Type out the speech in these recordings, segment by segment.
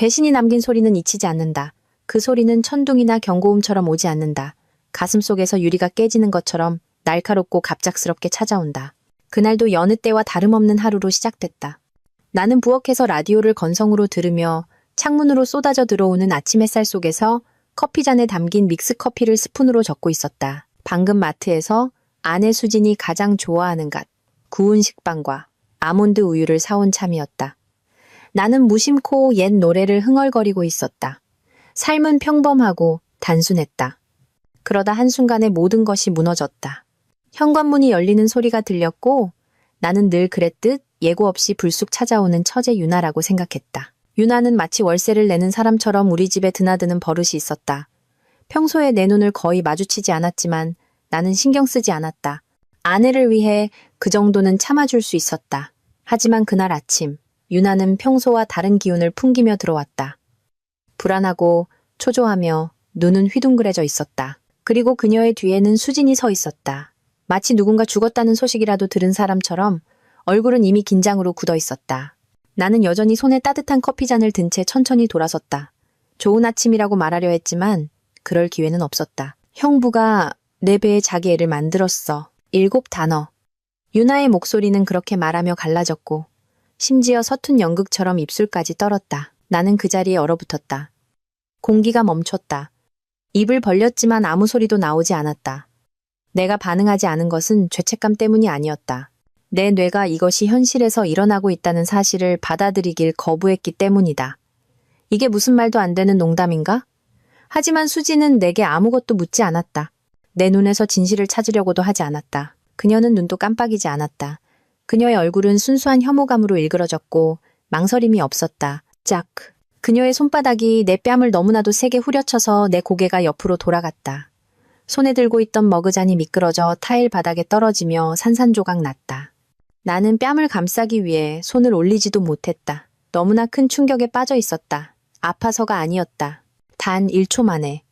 배신이 남긴 소리는 잊히지 않는다. 그 소리는 천둥이나 경고음처럼 오지 않는다. 가슴속에서 유리가 깨지는 것처럼 날카롭고 갑작스럽게 찾아온다. 그날도 여느 때와 다름없는 하루로 시작됐다. 나는 부엌에서 라디오를 건성으로 들으며 창문으로 쏟아져 들어오는 아침 햇살 속에서 커피잔에 담긴 믹스커피를 스푼으로 젓고 있었다. 방금 마트에서 아내 수진이 가장 좋아하는 갓 구운 식빵과 아몬드 우유를 사온 참이었다. 나는 무심코 옛 노래를 흥얼거리고 있었다. 삶은 평범하고 단순했다. 그러다 한순간에 모든 것이 무너졌다. 현관문이 열리는 소리가 들렸고 나는 늘 그랬듯 예고 없이 불쑥 찾아오는 처제 유나라고 생각했다. 유나는 마치 월세를 내는 사람처럼 우리 집에 드나드는 버릇이 있었다. 평소에 내 눈을 거의 마주치지 않았지만 나는 신경 쓰지 않았다. 아내를 위해 그 정도는 참아줄 수 있었다. 하지만 그날 아침 유나는 평소와 다른 기운을 풍기며 들어왔다. 불안하고 초조하며 눈은 휘둥그레져 있었다. 그리고 그녀의 뒤에는 수진이 서 있었다. 마치 누군가 죽었다는 소식이라도 들은 사람처럼 얼굴은 이미 긴장으로 굳어 있었다. 나는 여전히 손에 따뜻한 커피잔을 든 채 천천히 돌아섰다. 좋은 아침이라고 말하려 했지만 그럴 기회는 없었다. 형부가 내 배에 자기 애를 만들었어. 7단어. 유나의 목소리는 그렇게 말하며 갈라졌고 심지어 서툰 연극처럼 입술까지 떨었다. 나는 그 자리에 얼어붙었다. 공기가 멈췄다. 입을 벌렸지만 아무 소리도 나오지 않았다. 내가 반응하지 않은 것은 죄책감 때문이 아니었다. 내 뇌가 이것이 현실에서 일어나고 있다는 사실을 받아들이길 거부했기 때문이다. 이게 무슨 말도 안 되는 농담인가? 하지만 수지는 내게 아무것도 묻지 않았다. 내 눈에서 진실을 찾으려고도 하지 않았다. 그녀는 눈도 깜빡이지 않았다. 그녀의 얼굴은 순수한 혐오감으로 일그러졌고 망설임이 없었다. 짝. 그녀의 손바닥이 내 뺨을 너무나도 세게 후려쳐서 내 고개가 옆으로 돌아갔다. 손에 들고 있던 머그잔이 미끄러져 타일 바닥에 떨어지며 산산조각 났다. 나는 뺨을 감싸기 위해 손을 올리지도 못했다. 너무나 큰 충격에 빠져 있었다. 아파서가 아니었다. 단 1초 만에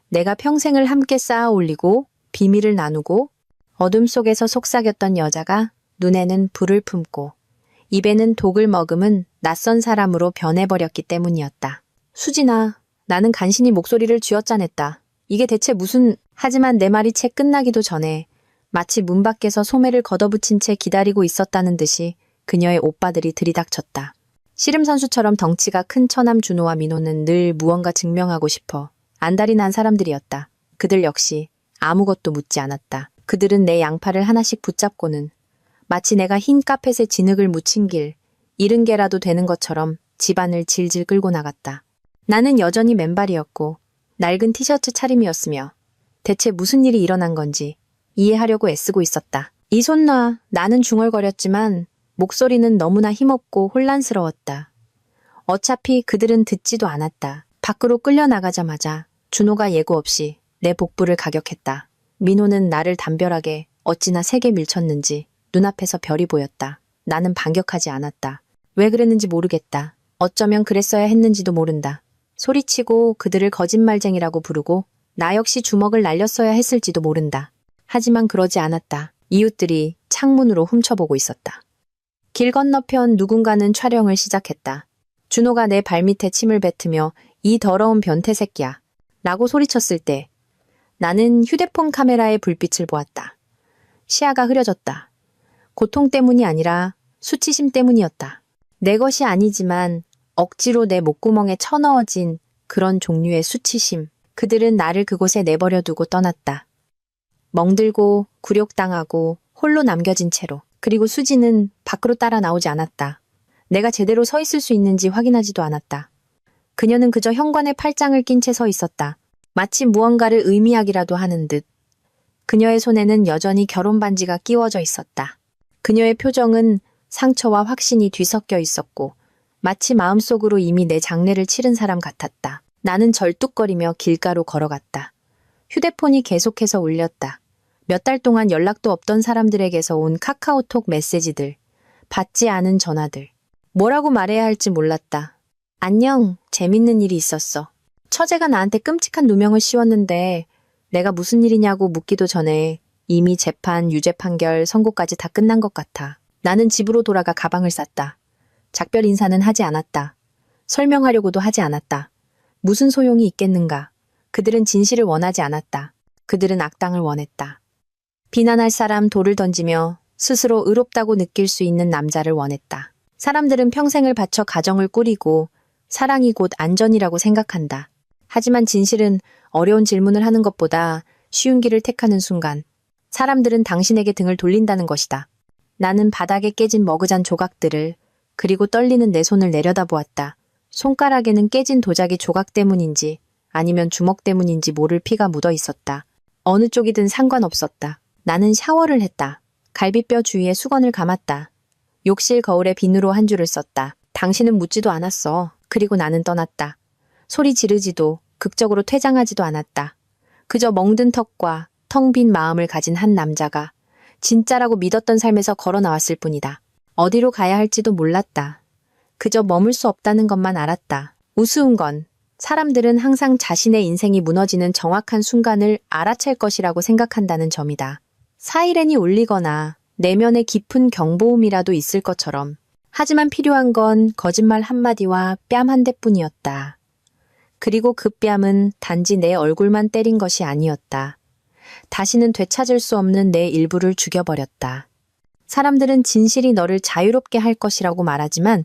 내가 평생을 함께 쌓아 올리고 비밀을 나누고 어둠 속에서 속삭였던 여자가 눈에는 불을 품고 입에는 독을 머금은 낯선 사람으로 변해버렸기 때문이었다. 수진아, 나는 간신히 목소리를 쥐어짜냈다. 이게 대체 무슨... 하지만 내 말이 채 끝나기도 전에 마치 문 밖에서 소매를 걷어붙인 채 기다리고 있었다는 듯이 그녀의 오빠들이 들이닥쳤다. 씨름 선수처럼 덩치가 큰 처남 준호와 민호는 늘 무언가 증명하고 싶어 안달이 난 사람들이었다. 그들 역시 아무것도 묻지 않았다. 그들은 내 양팔을 하나씩 붙잡고는 마치 내가 흰 카펫에 진흙을 묻힌 길, 잃은 개라도 되는 것처럼 집안을 질질 끌고 나갔다. 나는 여전히 맨발이었고 낡은 티셔츠 차림이었으며 대체 무슨 일이 일어난 건지 이해하려고 애쓰고 있었다. 이 손 놔. 나는 중얼거렸지만 목소리는 너무나 힘없고 혼란스러웠다. 어차피 그들은 듣지도 않았다. 밖으로 끌려나가자마자 준호가 예고 없이 내 복부를 가격했다. 민호는 나를 담벼락에 어찌나 세게 밀쳤는지 눈앞에서 별이 보였다. 나는 반격하지 않았다. 왜 그랬는지 모르겠다. 어쩌면 그랬어야 했는지도 모른다. 소리치고 그들을 거짓말쟁이라고 부르고 나 역시 주먹을 날렸어야 했을지도 모른다. 하지만 그러지 않았다. 이웃들이 창문으로 훔쳐보고 있었다. 길 건너편 누군가는 촬영을 시작했다. 준호가 내 발밑에 침을 뱉으며 이 더러운 변태 새끼야 라고 소리쳤을 때 나는 휴대폰 카메라의 불빛을 보았다. 시야가 흐려졌다. 고통 때문이 아니라 수치심 때문이었다. 내 것이 아니지만 억지로 내 목구멍에 쳐넣어진 그런 종류의 수치심. 그들은 나를 그곳에 내버려 두고 떠났다. 멍들고 굴욕당하고 홀로 남겨진 채로. 그리고 수지는 밖으로 따라 나오지 않았다. 내가 제대로 서 있을 수 있는지 확인하지도 않았다. 그녀는 그저 현관에 팔짱을 낀 채 서 있었다. 마치 무언가를 의미하기라도 하는 듯. 그녀의 손에는 여전히 결혼 반지가 끼워져 있었다. 그녀의 표정은 상처와 확신이 뒤섞여 있었고 마치 마음속으로 이미 내 장례를 치른 사람 같았다. 나는 절뚝거리며 길가로 걸어갔다. 휴대폰이 계속해서 울렸다. 몇 달 동안 연락도 없던 사람들에게서 온 카카오톡 메시지들, 받지 않은 전화들. 뭐라고 말해야 할지 몰랐다. 안녕, 재밌는 일이 있었어. 처제가 나한테 끔찍한 누명을 씌웠는데 내가 무슨 일이냐고 묻기도 전에 이미 재판, 유죄 판결, 선고까지 다 끝난 것 같아. 나는 집으로 돌아가 가방을 쌌다. 작별 인사는 하지 않았다. 설명하려고도 하지 않았다. 무슨 소용이 있겠는가. 그들은 진실을 원하지 않았다. 그들은 악당을 원했다. 비난할 사람 돌을 던지며 스스로 의롭다고 느낄 수 있는 남자를 원했다. 사람들은 평생을 바쳐 가정을 꾸리고 사랑이 곧 안전이라고 생각한다. 하지만 진실은 어려운 질문을 하는 것보다 쉬운 길을 택하는 순간 사람들은 당신에게 등을 돌린다는 것이다. 나는 바닥에 깨진 머그잔 조각들을 그리고 떨리는 내 손을 내려다보았다. 손가락에는 깨진 도자기 조각 때문인지 아니면 주먹 때문인지 모를 피가 묻어 있었다. 어느 쪽이든 상관없었다. 나는 샤워를 했다. 갈비뼈 주위에 수건을 감았다. 욕실 거울에 비누로 한 줄을 썼다. 당신은 묻지도 않았어. 그리고 나는 떠났다. 소리 지르지도 극적으로 퇴장하지도 않았다. 그저 멍든 턱과 텅 빈 마음을 가진 한 남자가 진짜라고 믿었던 삶에서 걸어 나왔을 뿐이다. 어디로 가야 할지도 몰랐다. 그저 머물 수 없다는 것만 알았다. 우스운 건 사람들은 항상 자신의 인생이 무너지는 정확한 순간을 알아챌 것이라고 생각한다는 점이다. 사이렌이 울리거나 내면에 깊은 경보음이라도 있을 것처럼. 하지만 필요한 건 거짓말 한마디와 뺨 한 대뿐이었다. 그리고 그 뺨은 단지 내 얼굴만 때린 것이 아니었다. 다시는 되찾을 수 없는 내 일부를 죽여버렸다. 사람들은 진실이 너를 자유롭게 할 것이라고 말하지만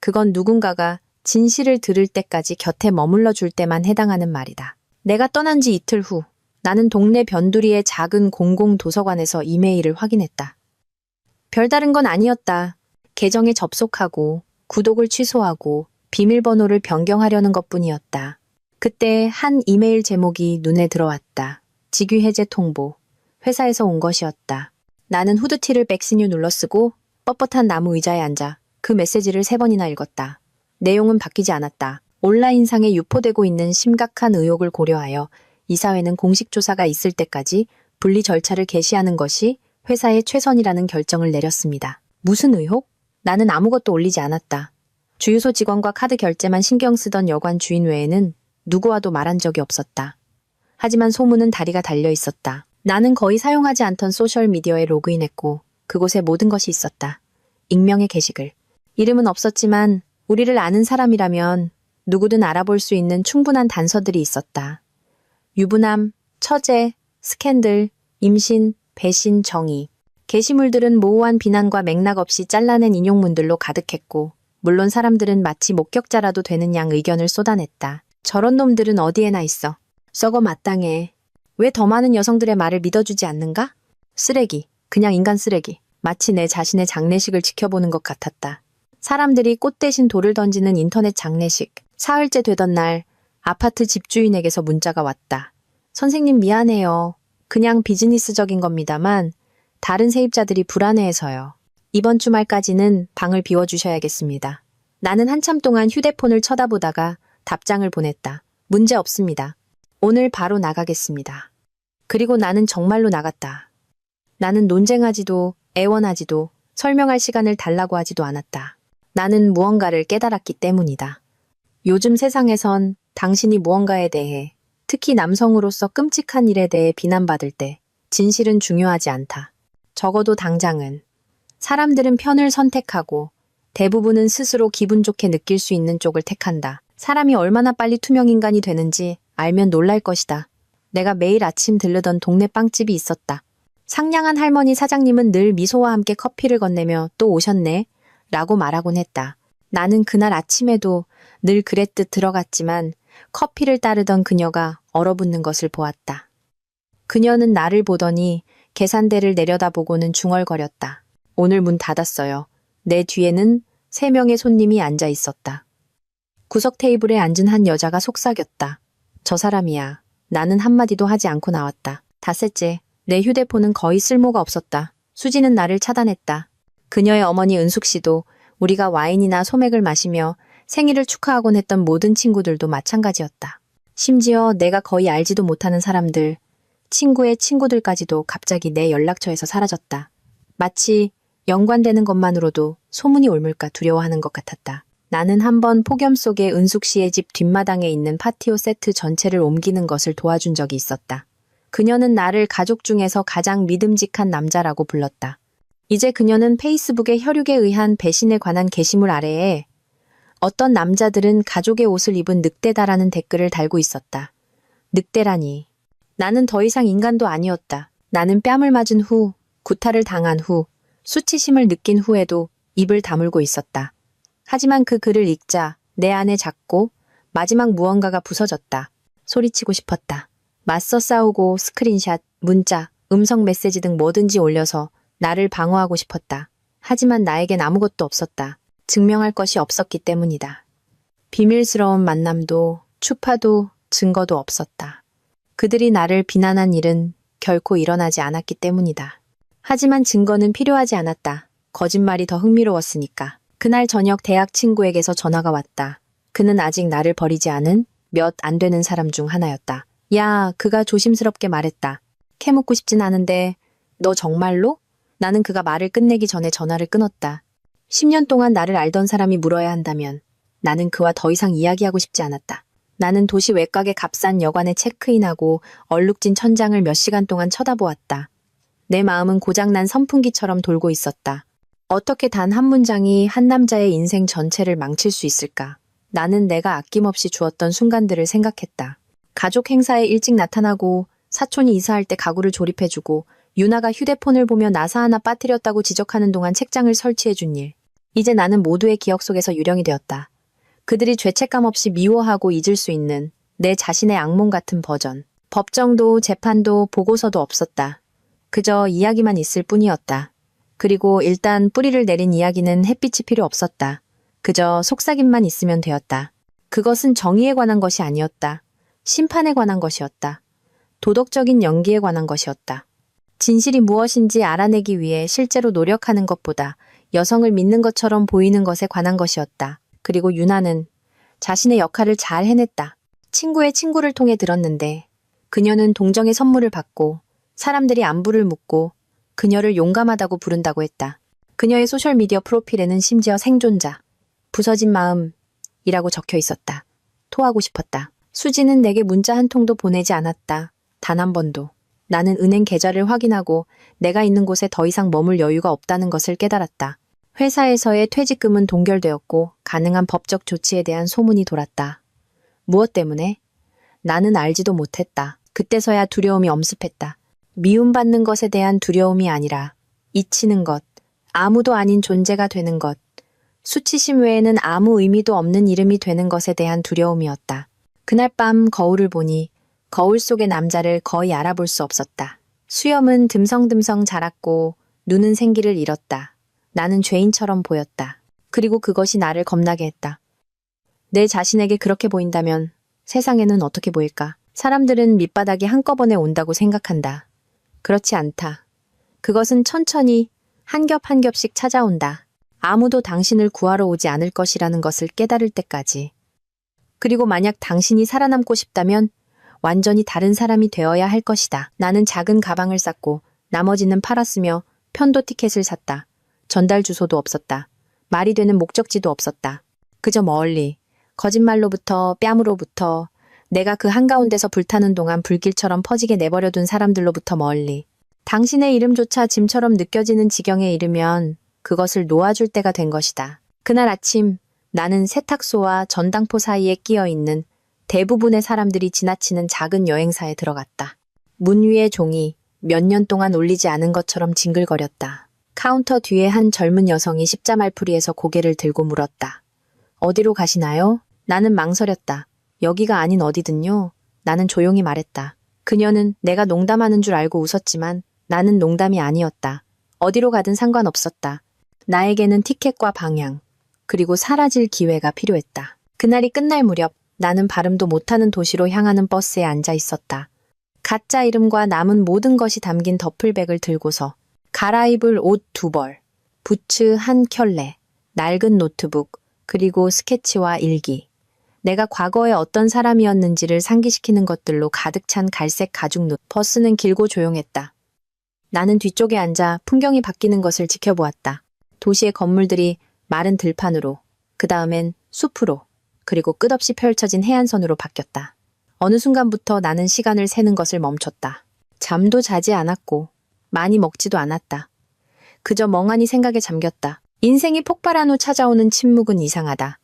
그건 누군가가 진실을 들을 때까지 곁에 머물러 줄 때만 해당하는 말이다. 내가 떠난 지 이틀 후 나는 동네 변두리의 작은 공공 도서관에서 이메일을 확인했다. 별다른 건 아니었다. 계정에 접속하고 구독을 취소하고 비밀번호를 변경하려는 것뿐이었다. 그때 한 이메일 제목이 눈에 들어왔다. 직위 해제 통보. 회사에서 온 것이었다. 나는 후드티를 백신유 눌러쓰고 뻣뻣한 나무 의자에 앉아 그 메시지를 3번이나 읽었다. 내용은 바뀌지 않았다. 온라인상에 유포되고 있는 심각한 의혹을 고려하여 이사회는 공식 조사가 있을 때까지 분리 절차를 개시하는 것이 회사의 최선이라는 결정을 내렸습니다. 무슨 의혹? 나는 아무것도 올리지 않았다. 주유소 직원과 카드 결제만 신경 쓰던 여관 주인 외에는 누구와도 말한 적이 없었다. 하지만 소문은 다리가 달려 있었다. 나는 거의 사용하지 않던 소셜미디어에 로그인했고 그곳에 모든 것이 있었다. 익명의 게시글. 이름은 없었지만 우리를 아는 사람이라면 누구든 알아볼 수 있는 충분한 단서들이 있었다. 유부남, 처제, 스캔들, 임신, 배신, 정의. 게시물들은 모호한 비난과 맥락 없이 잘라낸 인용문들로 가득했고 물론 사람들은 마치 목격자라도 되는 양 의견을 쏟아냈다. 저런 놈들은 어디에나 있어. 썩어 마땅해. 왜 더 많은 여성들의 말을 믿어주지 않는가? 쓰레기. 그냥 인간 쓰레기. 마치 내 자신의 장례식을 지켜보는 것 같았다. 사람들이 꽃 대신 돌을 던지는 인터넷 장례식. 사흘째 되던 날 아파트 집주인에게서 문자가 왔다. 선생님 미안해요. 그냥 비즈니스적인 겁니다만 다른 세입자들이 불안해해서요. 이번 주말까지는 방을 비워주셔야겠습니다. 나는 한참 동안 휴대폰을 쳐다보다가 답장을 보냈다. 문제 없습니다. 오늘 바로 나가겠습니다. 그리고 나는 정말로 나갔다. 나는 논쟁하지도 애원하지도 설명할 시간을 달라고 하지도 않았다. 나는 무언가를 깨달았기 때문이다. 요즘 세상에선 당신이 무언가에 대해, 특히 남성으로서 끔찍한 일에 대해 비난받을 때 진실은 중요하지 않다. 적어도 당장은. 사람들은 편을 선택하고 대부분은 스스로 기분 좋게 느낄 수 있는 쪽을 택한다. 사람이 얼마나 빨리 투명인간이 되는지 알면 놀랄 것이다. 내가 매일 아침 들르던 동네 빵집이 있었다. 상냥한 할머니 사장님은 늘 미소와 함께 커피를 건네며 또 오셨네 라고 말하곤 했다. 나는 그날 아침에도 늘 그랬듯 들어갔지만 커피를 따르던 그녀가 얼어붙는 것을 보았다. 그녀는 나를 보더니 계산대를 내려다보고는 중얼거렸다. 오늘 문 닫았어요. 내 뒤에는 3명의 손님이 앉아 있었다. 구석 테이블에 앉은 한 여자가 속삭였다. 저 사람이야. 나는 한마디도 하지 않고 나왔다. 닷새째, 내 휴대폰은 거의 쓸모가 없었다. 수지는 나를 차단했다. 그녀의 어머니 은숙 씨도 우리가 와인이나 소맥을 마시며 생일을 축하하곤 했던 모든 친구들도 마찬가지였다. 심지어 내가 거의 알지도 못하는 사람들, 친구의 친구들까지도 갑자기 내 연락처에서 사라졌다. 마치 연관되는 것만으로도 소문이 옮을까 두려워하는 것 같았다. 나는 한번 폭염 속에 은숙 씨의 집 뒷마당에 있는 파티오 세트 전체를 옮기는 것을 도와준 적이 있었다. 그녀는 나를 가족 중에서 가장 믿음직한 남자라고 불렀다. 이제 그녀는 페이스북의 혈육에 의한 배신에 관한 게시물 아래에 어떤 남자들은 가족의 옷을 입은 늑대다라는 댓글을 달고 있었다. 늑대라니. 나는 더 이상 인간도 아니었다. 나는 뺨을 맞은 후, 구타를 당한 후, 수치심을 느낀 후에도 입을 다물고 있었다. 하지만 그 글을 읽자 내 안에 작고 마지막 무언가가 부서졌다. 소리치고 싶었다. 맞서 싸우고 스크린샷, 문자, 음성 메시지 등 뭐든지 올려서 나를 방어하고 싶었다. 하지만 나에겐 아무것도 없었다. 증명할 것이 없었기 때문이다. 비밀스러운 만남도 추파도 증거도 없었다. 그들이 나를 비난한 일은 결코 일어나지 않았기 때문이다. 하지만 증거는 필요하지 않았다. 거짓말이 더 흥미로웠으니까. 그날 저녁 대학 친구에게서 전화가 왔다. 그는 아직 나를 버리지 않은 몇 안 되는 사람 중 하나였다. 야, 그가 조심스럽게 말했다. 캐묻고 싶진 않은데 너 정말로? 나는 그가 말을 끝내기 전에 전화를 끊었다. 10년 동안 나를 알던 사람이 물어야 한다면 나는 그와 더 이상 이야기하고 싶지 않았다. 나는 도시 외곽의 값싼 여관에 체크인하고 얼룩진 천장을 몇 시간 동안 쳐다보았다. 내 마음은 고장난 선풍기처럼 돌고 있었다. 어떻게 단 한 문장이 한 남자의 인생 전체를 망칠 수 있을까? 나는 내가 아낌없이 주었던 순간들을 생각했다. 가족 행사에 일찍 나타나고 사촌이 이사할 때 가구를 조립해주고 유나가 휴대폰을 보며 나사 하나 빠뜨렸다고 지적하는 동안 책장을 설치해준 일. 이제 나는 모두의 기억 속에서 유령이 되었다. 그들이 죄책감 없이 미워하고 잊을 수 있는 내 자신의 악몽 같은 버전. 법정도 재판도 보고서도 없었다. 그저 이야기만 있을 뿐이었다. 그리고 일단 뿌리를 내린 이야기는 햇빛이 필요 없었다. 그저 속삭임만 있으면 되었다. 그것은 정의에 관한 것이 아니었다. 심판에 관한 것이었다. 도덕적인 연기에 관한 것이었다. 진실이 무엇인지 알아내기 위해 실제로 노력하는 것보다 여성을 믿는 것처럼 보이는 것에 관한 것이었다. 그리고 유나는 자신의 역할을 잘 해냈다. 친구의 친구를 통해 들었는데 그녀는 동정의 선물을 받고 사람들이 안부를 묻고 그녀를 용감하다고 부른다고 했다. 그녀의 소셜미디어 프로필에는 심지어 생존자, 부서진 마음이라고 적혀 있었다. 토하고 싶었다. 수지는 내게 문자 한 통도 보내지 않았다. 단 한 번도. 나는 은행 계좌를 확인하고 내가 있는 곳에 더 이상 머물 여유가 없다는 것을 깨달았다. 회사에서의 퇴직금은 동결되었고 가능한 법적 조치에 대한 소문이 돌았다. 무엇 때문에? 나는 알지도 못했다. 그때서야 두려움이 엄습했다. 미움받는 것에 대한 두려움이 아니라 잊히는 것, 아무도 아닌 존재가 되는 것, 수치심 외에는 아무 의미도 없는 이름이 되는 것에 대한 두려움이었다. 그날 밤 거울을 보니 거울 속의 남자를 거의 알아볼 수 없었다. 수염은 듬성듬성 자랐고 눈은 생기를 잃었다. 나는 죄인처럼 보였다. 그리고 그것이 나를 겁나게 했다. 내 자신에게 그렇게 보인다면 세상에는 어떻게 보일까? 사람들은 밑바닥이 한꺼번에 온다고 생각한다. 그렇지 않다. 그것은 천천히 한 겹 한 겹씩 찾아온다. 아무도 당신을 구하러 오지 않을 것이라는 것을 깨달을 때까지. 그리고 만약 당신이 살아남고 싶다면 완전히 다른 사람이 되어야 할 것이다. 나는 작은 가방을 쌌고 나머지는 팔았으며 편도 티켓을 샀다. 전달 주소도 없었다. 말이 되는 목적지도 없었다. 그저 멀리, 거짓말로부터 뺨으로부터 내가 그 한가운데서 불타는 동안 불길처럼 퍼지게 내버려둔 사람들로부터 멀리. 당신의 이름조차 짐처럼 느껴지는 지경에 이르면 그것을 놓아줄 때가 된 것이다. 그날 아침 나는 세탁소와 전당포 사이에 끼어 있는 대부분의 사람들이 지나치는 작은 여행사에 들어갔다. 문 위의 종이 몇 년 동안 울리지 않은 것처럼 징글거렸다. 카운터 뒤에 한 젊은 여성이 십자말풀이에서 고개를 들고 물었다. 어디로 가시나요? 나는 망설였다. 여기가 아닌 어디든요. 나는 조용히 말했다. 그녀는 내가 농담하는 줄 알고 웃었지만 나는 농담이 아니었다. 어디로 가든 상관없었다. 나에게는 티켓과 방향, 그리고 사라질 기회가 필요했다. 그날이 끝날 무렵 나는 발음도 못하는 도시로 향하는 버스에 앉아 있었다. 가짜 이름과 남은 모든 것이 담긴 더플백을 들고서 갈아입을 옷 2벌, 부츠 한 켤레, 낡은 노트북, 그리고 스케치와 일기. 내가 과거에 어떤 사람이었는지를 상기시키는 것들로 가득 찬 갈색 가죽 노트. 버스는 길고 조용했다. 나는 뒤쪽에 앉아 풍경이 바뀌는 것을 지켜보았다. 도시의 건물들이 마른 들판으로, 그 다음엔 숲으로, 그리고 끝없이 펼쳐진 해안선으로 바뀌었다. 어느 순간부터 나는 시간을 세는 것을 멈췄다. 잠도 자지 않았고 많이 먹지도 않았다. 그저 멍하니 생각에 잠겼다. 인생이 폭발한 후 찾아오는 침묵은 이상하다.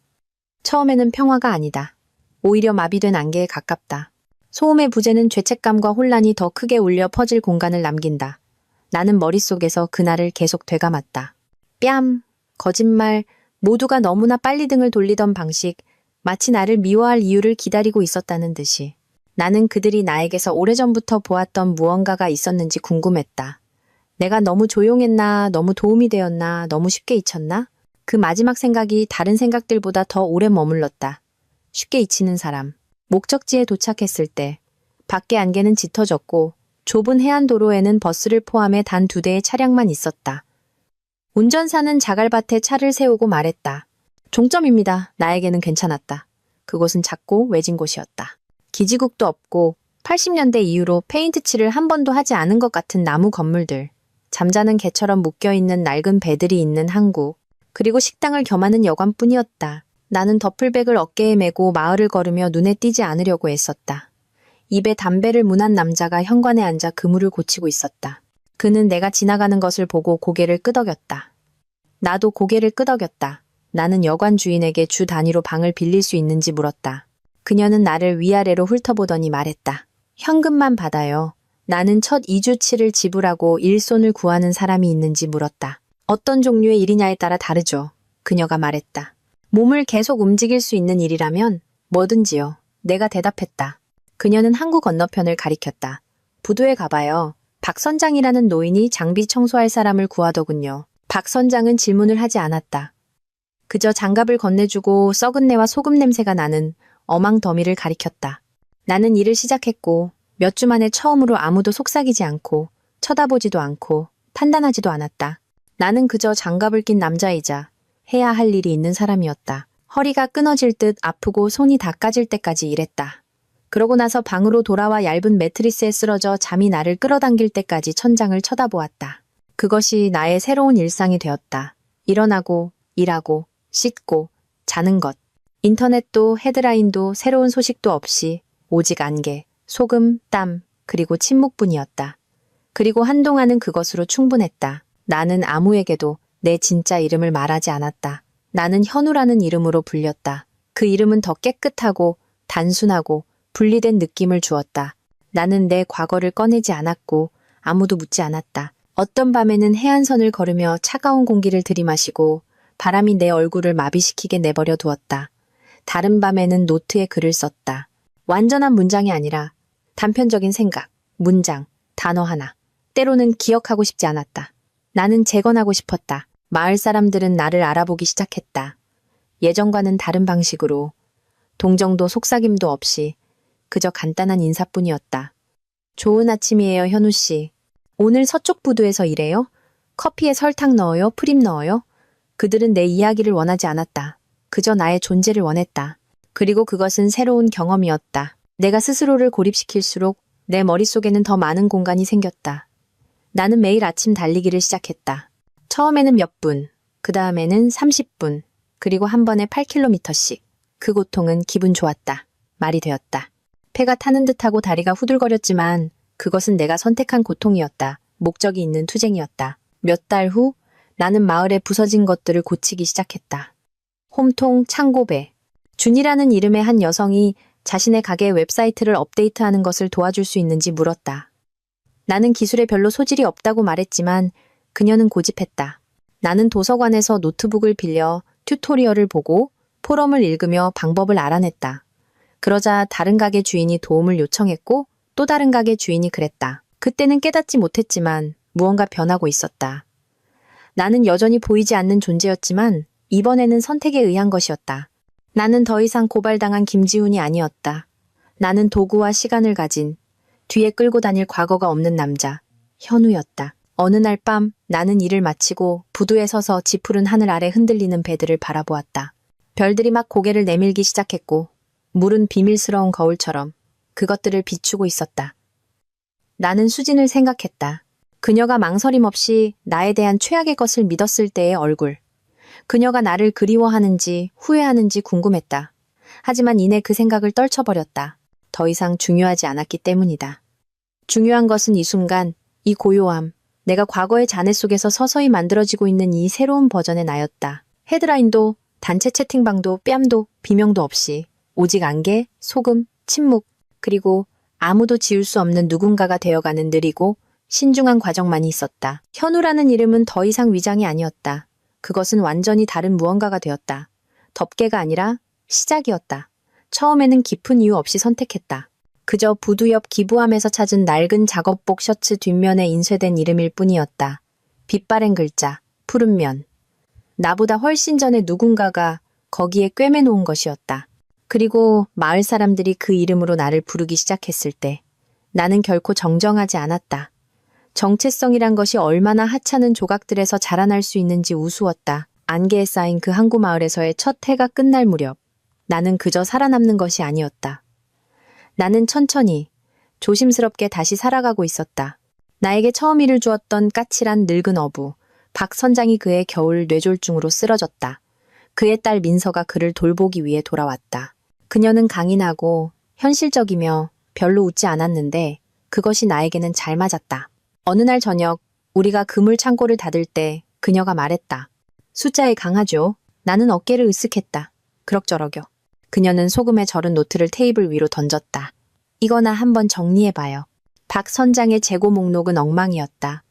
처음에는 평화가 아니다. 오히려 마비된 안개에 가깝다. 소음의 부재는 죄책감과 혼란이 더 크게 울려 퍼질 공간을 남긴다. 나는 머릿속에서 그날을 계속 되감았다. 뺨, 거짓말, 모두가 너무나 빨리 등을 돌리던 방식, 마치 나를 미워할 이유를 기다리고 있었다는 듯이. 나는 그들이 나에게서 오래전부터 보았던 무언가가 있었는지 궁금했다. 내가 너무 조용했나, 너무 도움이 되었나, 너무 쉽게 잊혔나? 그 마지막 생각이 다른 생각들보다 더 오래 머물렀다. 쉽게 잊히는 사람. 목적지에 도착했을 때 밖의 안개는 짙어졌고 좁은 해안도로에는 버스를 포함해 단 2대의 차량만 있었다. 운전사는 자갈밭에 차를 세우고 말했다. 종점입니다. 나에게는 괜찮았다. 그곳은 작고 외진 곳이었다. 기지국도 없고 80년대 이후로 페인트 칠을 한 번도 하지 않은 것 같은 나무 건물들, 잠자는 개처럼 묶여있는 낡은 배들이 있는 항구, 그리고 식당을 겸하는 여관뿐이었다. 나는 더플백을 어깨에 메고 마을을 걸으며 눈에 띄지 않으려고 애썼다. 입에 담배를 문한 남자가 현관에 앉아 그물을 고치고 있었다. 그는 내가 지나가는 것을 보고 고개를 끄덕였다. 나도 고개를 끄덕였다. 나는 여관 주인에게 주 단위로 방을 빌릴 수 있는지 물었다. 그녀는 나를 위아래로 훑어보더니 말했다. 현금만 받아요. 나는 첫 2주치를 지불하고 일손을 구하는 사람이 있는지 물었다. 어떤 종류의 일이냐에 따라 다르죠. 그녀가 말했다. 몸을 계속 움직일 수 있는 일이라면 뭐든지요. 내가 대답했다. 그녀는 항구 건너편을 가리켰다. 부두에 가봐요. 박 선장이라는 노인이 장비 청소할 사람을 구하더군요. 박 선장은 질문을 하지 않았다. 그저 장갑을 건네주고 썩은 내와 소금 냄새가 나는 어망 더미를 가리켰다. 나는 일을 시작했고 몇 주 만에 처음으로 아무도 속삭이지 않고 쳐다보지도 않고 판단하지도 않았다. 나는 그저 장갑을 낀 남자이자 해야 할 일이 있는 사람이었다. 허리가 끊어질 듯 아프고 손이 다 까질 때까지 일했다. 그러고 나서 방으로 돌아와 얇은 매트리스에 쓰러져 잠이 나를 끌어당길 때까지 천장을 쳐다보았다. 그것이 나의 새로운 일상이 되었다. 일어나고, 일하고, 씻고, 자는 것. 인터넷도 헤드라인도 새로운 소식도 없이 오직 안개, 소금, 땀, 그리고 침묵뿐이었다. 그리고 한동안은 그것으로 충분했다. 나는 아무에게도 내 진짜 이름을 말하지 않았다. 나는 현우라는 이름으로 불렸다. 그 이름은 더 깨끗하고 단순하고 분리된 느낌을 주었다. 나는 내 과거를 꺼내지 않았고 아무도 묻지 않았다. 어떤 밤에는 해안선을 걸으며 차가운 공기를 들이마시고 바람이 내 얼굴을 마비시키게 내버려 두었다. 다른 밤에는 노트에 글을 썼다. 완전한 문장이 아니라 단편적인 생각, 문장, 단어 하나. 때로는 기억하고 싶지 않았다. 나는 재건하고 싶었다. 마을 사람들은 나를 알아보기 시작했다. 예전과는 다른 방식으로 동정도 속삭임도 없이 그저 간단한 인사뿐이었다. 좋은 아침이에요, 현우 씨. 오늘 서쪽 부두에서 일해요? 커피에 설탕 넣어요? 프림 넣어요? 그들은 내 이야기를 원하지 않았다. 그저 나의 존재를 원했다. 그리고 그것은 새로운 경험이었다. 내가 스스로를 고립시킬수록 내 머릿속에는 더 많은 공간이 생겼다. 나는 매일 아침 달리기를 시작했다. 처음에는 몇 분, 그 다음에는 30분, 그리고 한 번에 8km씩. 그 고통은 기분 좋았다. 말이 되었다. 폐가 타는 듯하고 다리가 후들거렸지만 그것은 내가 선택한 고통이었다. 목적이 있는 투쟁이었다. 몇 달 후 나는 마을에 부서진 것들을 고치기 시작했다. 홈통, 창고배. 준이라는 이름의 한 여성이 자신의 가게 웹사이트를 업데이트하는 것을 도와줄 수 있는지 물었다. 나는 기술에 별로 소질이 없다고 말했지만 그녀는 고집했다. 나는 도서관에서 노트북을 빌려 튜토리얼을 보고 포럼을 읽으며 방법을 알아냈다. 그러자 다른 가게 주인이 도움을 요청했고 또 다른 가게 주인이 그랬다. 그때는 깨닫지 못했지만 무언가 변하고 있었다. 나는 여전히 보이지 않는 존재였지만 이번에는 선택에 의한 것이었다. 나는 더 이상 고발당한 김지훈이 아니었다. 나는 도구와 시간을 가진 뒤에 끌고 다닐 과거가 없는 남자, 현우였다. 어느 날 밤 나는 일을 마치고 부두에 서서 지푸른 하늘 아래 흔들리는 배들을 바라보았다. 별들이 막 고개를 내밀기 시작했고 물은 비밀스러운 거울처럼 그것들을 비추고 있었다. 나는 수진을 생각했다. 그녀가 망설임 없이 나에 대한 최악의 것을 믿었을 때의 얼굴. 그녀가 나를 그리워하는지 후회하는지 궁금했다. 하지만 이내 그 생각을 떨쳐버렸다. 더 이상 중요하지 않았기 때문이다. 중요한 것은 이 순간, 이 고요함, 내가 과거의 잔해 속에서 서서히 만들어지고 있는 이 새로운 버전의 나였다. 헤드라인도 단체 채팅방도 뺨도 비명도 없이 오직 안개, 소금, 침묵, 그리고 아무도 지울 수 없는 누군가가 되어가는 느리고 신중한 과정만이 있었다. 현우라는 이름은 더 이상 위장이 아니었다. 그것은 완전히 다른 무언가가 되었다. 덮개가 아니라 시작이었다. 처음에는 깊은 이유 없이 선택했다. 그저 부두 옆 기부함에서 찾은 낡은 작업복 셔츠 뒷면에 인쇄된 이름일 뿐이었다. 빛바랜 글자, 푸른 면. 나보다 훨씬 전에 누군가가 거기에 꿰매놓은 것이었다. 그리고 마을 사람들이 그 이름으로 나를 부르기 시작했을 때 나는 결코 정정하지 않았다. 정체성이란 것이 얼마나 하찮은 조각들에서 자라날 수 있는지 우스웠다. 안개에 쌓인 그 항구 마을에서의 첫 해가 끝날 무렵 나는 그저 살아남는 것이 아니었다. 나는 천천히 조심스럽게 다시 살아가고 있었다. 나에게 처음 일을 주었던 까칠한 늙은 어부 박 선장이 그의 겨울 뇌졸중으로 쓰러졌다. 그의 딸 민서가 그를 돌보기 위해 돌아왔다. 그녀는 강인하고 현실적이며 별로 웃지 않았는데 그것이 나에게는 잘 맞았다. 어느 날 저녁 우리가 그물 창고를 닫을 때 그녀가 말했다. 숫자에 강하죠. 나는 어깨를 으쓱했다. 그럭저럭여. 그녀는 소금에 절은 노트를 테이블 위로 던졌다. 이거나 한번 정리해봐요. 박 선장의 재고 목록은 엉망이었다.